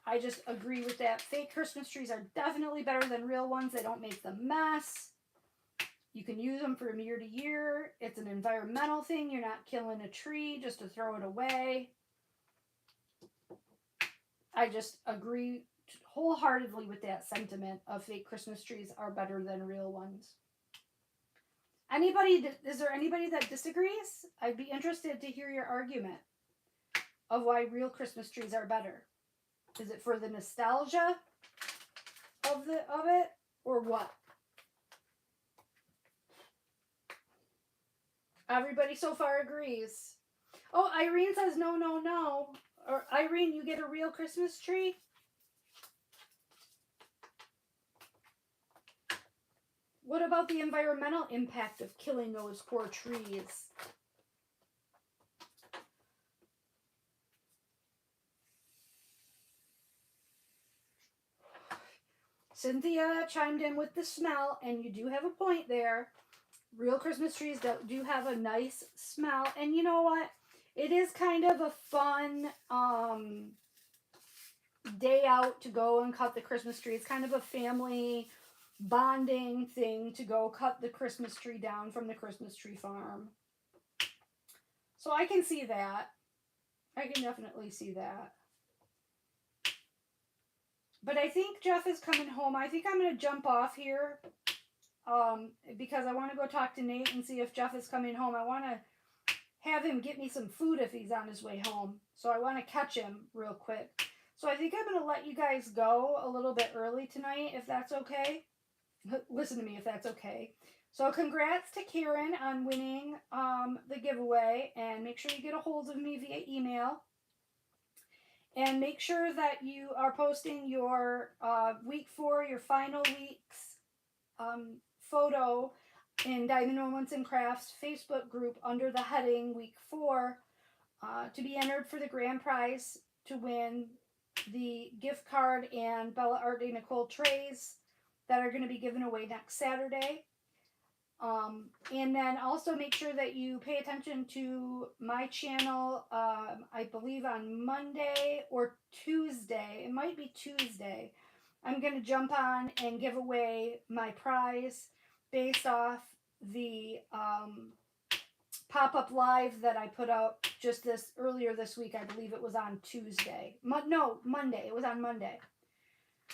A: I just agree with that. Fake Christmas trees are definitely better than real ones. They don't make the mess. You can use them from year to year. It's an environmental thing. You're not killing a tree just to throw it away. I just agree wholeheartedly with that sentiment of fake Christmas trees are better than real ones. Is there anybody that disagrees? I'd be interested to hear your argument of why real Christmas trees are better. Is it for the nostalgia of it or what? Everybody so far agrees. Oh, Irene says no, no, no. Or Irene, you get a real Christmas tree? What about the environmental impact of killing those poor trees? Cynthia chimed in with the smell, and you do have a point there. Real Christmas trees do have a nice smell, and you know what? It is kind of a fun day out to go and cut the Christmas tree. It's kind of a family bonding thing to go cut the Christmas tree down from the Christmas tree farm. So I can see that. I can definitely see that. But I think Jeff is coming home. I think I'm going to jump off here because I want to go talk to Nate and see if Jeff is coming home. I want to have him get me some food if he's on his way home. So I want to catch him real quick. So I think I'm going to let you guys go a little bit early tonight, if that's okay. Listen to me if that's okay. So congrats to Karen on winning the giveaway, and make sure you get a hold of me via email. And make sure that you are posting your week 4, your final week's photo in Diamond Moments and Crafts Facebook group under the heading week 4 to be entered for the grand prize to win the gift card and Bella Art de Nicole trays that are going to be given away next Saturday. And then also make sure that you pay attention to my channel, I believe on Monday or Tuesday. It might be Tuesday. I'm going to jump on and give away my prize based off the pop-up live that I put out just earlier this week. I believe it was on Tuesday. No, Monday. It was on Monday.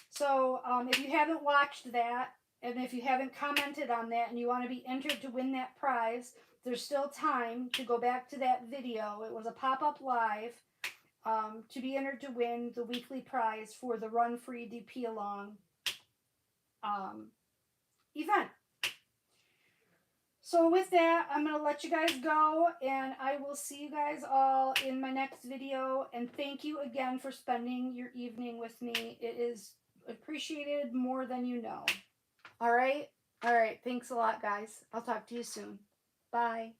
A: So if you haven't watched that, and if you haven't commented on that, and you want to be entered to win that prize, there's still time to go back to that video. It was a pop-up live to be entered to win the weekly prize for the Run Free DP Along event. So with that, I'm going to let you guys go, and I will see you guys all in my next video. And thank you again for spending your evening with me. It is appreciated more than you know. All right? All right. Thanks a lot, guys. I'll talk to you soon. Bye.